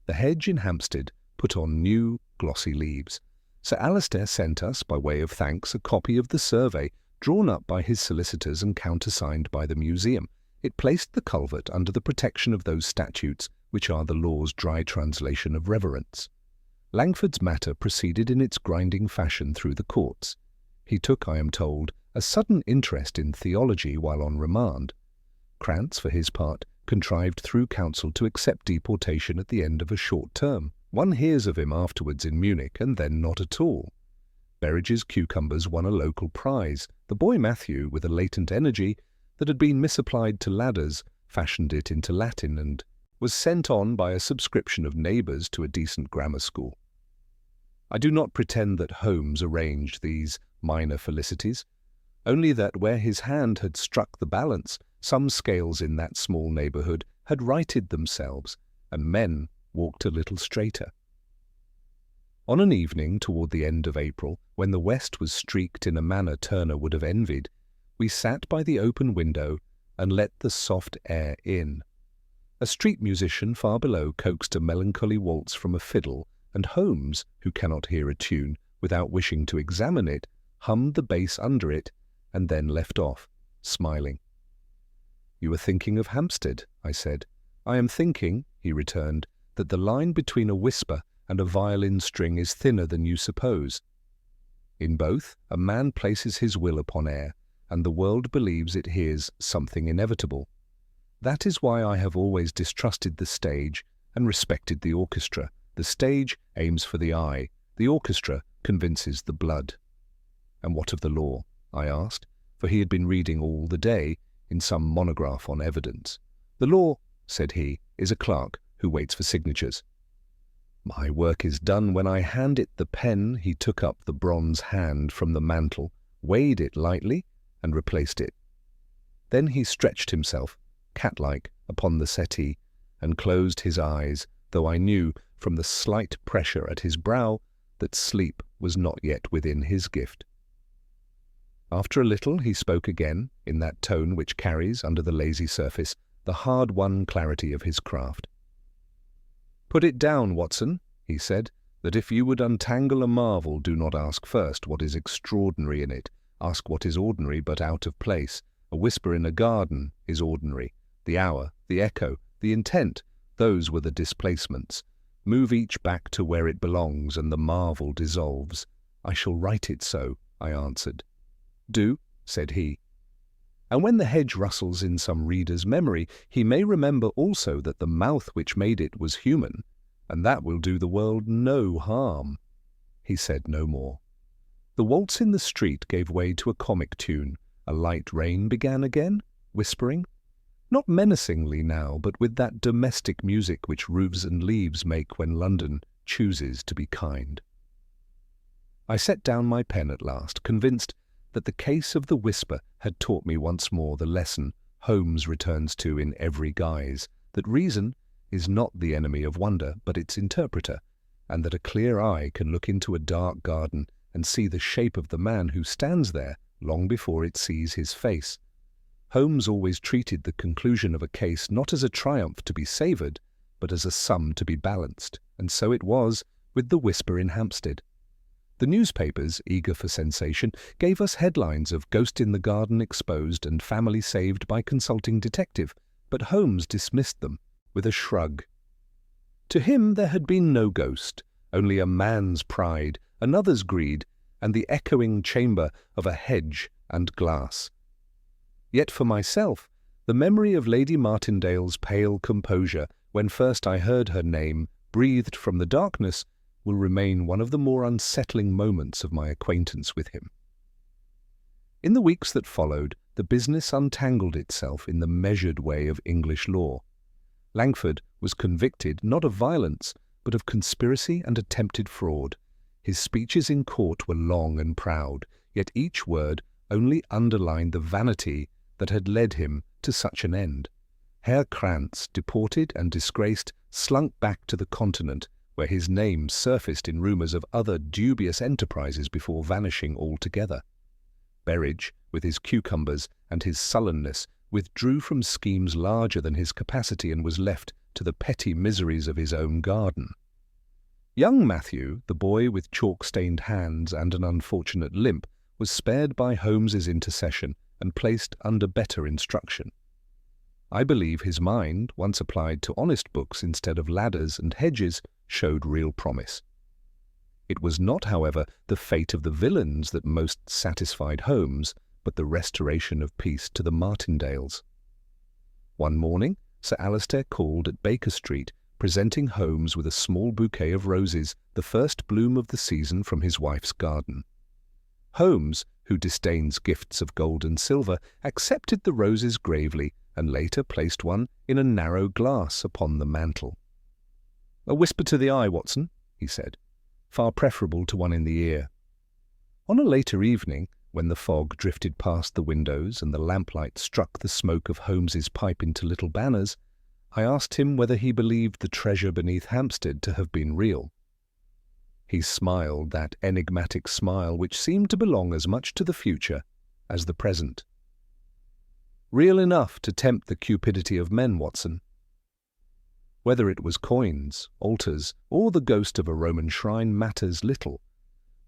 The hedge in Hampstead put on new, glossy leaves. Sir Alistair sent us, by way of thanks, a copy of the survey drawn up by his solicitors and countersigned by the museum. It placed the culvert under the protection of those statutes which are the law's dry translation of reverence. Langford's matter proceeded in its grinding fashion through the courts. He took, I am told, a sudden interest in theology while on remand. Krantz, for his part, contrived through counsel to accept deportation at the end of a short term. One hears of him afterwards in Munich, and then not at all. Berridge's cucumbers won a local prize. The boy Matthew, with a latent energy that had been misapplied to ladders, fashioned it into Latin and was sent on by a subscription of neighbours to a decent grammar school. I do not pretend that Holmes arranged these minor felicities. only that where his hand had struck the balance, some scales in that small neighbourhood had righted themselves, and men walked a little straighter. On an evening toward the end of April, when the west was streaked in a manner Turner would have envied, we sat by the open window and let the soft air in. A street musician far below coaxed a melancholy waltz from a fiddle, and Holmes, who cannot hear a tune without wishing to examine it, hummed the bass under it, and then left off, smiling. "You are thinking of Hampstead," I said. "I am thinking," he returned, "that the line between a whisper and a violin string is thinner than you suppose. In both, a man places his will upon air, and the world believes it hears something inevitable. That is why I have always distrusted the stage and respected the orchestra. The stage aims for the eye, the orchestra convinces the blood." "And what of the law?" I asked, for he had been reading all the day in some monograph on evidence. "The law," said he, "is a clerk who waits for signatures." "My work is done when I hand it the pen." He took up the bronze hand from the mantel, weighed it lightly, and replaced it. Then he stretched himself, cat-like, upon the settee, and closed his eyes, though I knew, from the slight pressure at his brow, that sleep was not yet within his gift. After a little he spoke again, in that tone which carries, under the lazy surface, the hard-won clarity of his craft. "Put it down, Watson," he said, "that if you would untangle a marvel, do not ask first what is extraordinary in it. Ask what is ordinary but out of place. A whisper in a garden is ordinary. The hour, the echo, the intent, those were the displacements. Move each back to where it belongs, and the marvel dissolves." "I shall write it so," I answered. "Do," said he. "And when the hedge rustles in some reader's memory, he may remember also that the mouth which made it was human, and that will do the world no harm." He said no more. The waltz in the street gave way to a comic tune. A light rain began again, whispering, not menacingly now, but with that domestic music which roofs and leaves make when London chooses to be kind. I set down my pen at last, convinced that the case of the whisper had taught me once more the lesson Holmes returns to in every guise, that reason is not the enemy of wonder, but its interpreter, and that a clear eye can look into a dark garden and see the shape of the man who stands there long before it sees his face. Holmes always treated the conclusion of a case not as a triumph to be savoured, but as a sum to be balanced, and so it was with the whisper in Hampstead. The newspapers, eager for sensation, gave us headlines of "Ghost in the Garden Exposed" and "Family Saved by Consulting Detective," but Holmes dismissed them with a shrug. To him there had been no ghost, only a man's pride, another's greed, and the echoing chamber of a hedge and glass. Yet for myself, the memory of Lady Martindale's pale composure, when first I heard her name breathed from the darkness, will remain one of the more unsettling moments of my acquaintance with him. In the weeks that followed, the business untangled itself in the measured way of English law. Langford was convicted not of violence, but of conspiracy and attempted fraud. His speeches in court were long and proud, yet each word only underlined the vanity that had led him to such an end. Herr Krantz, deported and disgraced, slunk back to the continent, where his name surfaced in rumours of other dubious enterprises before vanishing altogether. Berridge, with his cucumbers and his sullenness, withdrew from schemes larger than his capacity and was left to the petty miseries of his own garden. Young Matthew, the boy with chalk-stained hands and an unfortunate limp, was spared by Holmes's intercession and placed under better instruction. I believe his mind, once applied to honest books instead of ladders and hedges, showed real promise. It was not, however, the fate of the villains that most satisfied Holmes, but the restoration of peace to the Martindales. One morning, Sir Alistair called at Baker Street, presenting Holmes with a small bouquet of roses, the first bloom of the season from his wife's garden. Holmes, who disdains gifts of gold and silver, accepted the roses gravely and later placed one in a narrow glass upon the mantel. "A whisper to the eye, Watson," he said, "far preferable to one in the ear." On a later evening, When the fog drifted past the windows and the lamplight struck the smoke of Holmes's pipe into little banners, I asked him whether he believed the treasure beneath Hampstead to have been real. He smiled that enigmatic smile which seemed to belong as much to the future as the present. Real enough to tempt the cupidity of men, Watson. Whether it was coins, altars, or the ghost of a Roman shrine matters little.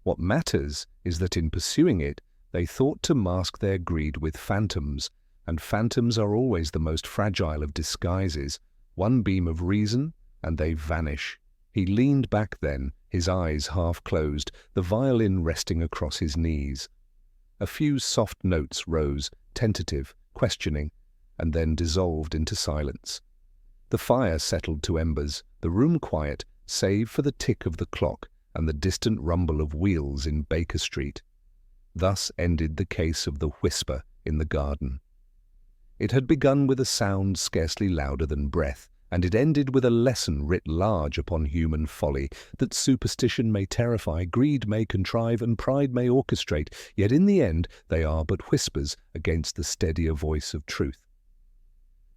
What matters is that in pursuing it, they thought to mask their greed with phantoms, and phantoms are always the most fragile of disguises. One beam of reason, and they vanish. He leaned back then, his eyes half closed, the violin resting across his knees. A few soft notes rose, tentative, questioning, and then dissolved into silence. The fire settled to embers, the room quiet, save for the tick of the clock and the distant rumble of wheels in Baker Street. Thus ended the case of the whisper in the garden. It had begun with a sound scarcely louder than breath, and it ended with a lesson writ large upon human folly, that superstition may terrify, greed may contrive, and pride may orchestrate, yet in the end they are but whispers against the steadier voice of truth.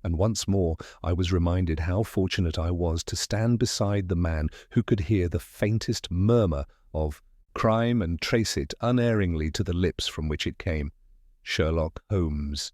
And once more I was reminded how fortunate I was to stand beside the man who could hear the faintest murmur of crime and trace it unerringly to the lips from which it came. Sherlock Holmes.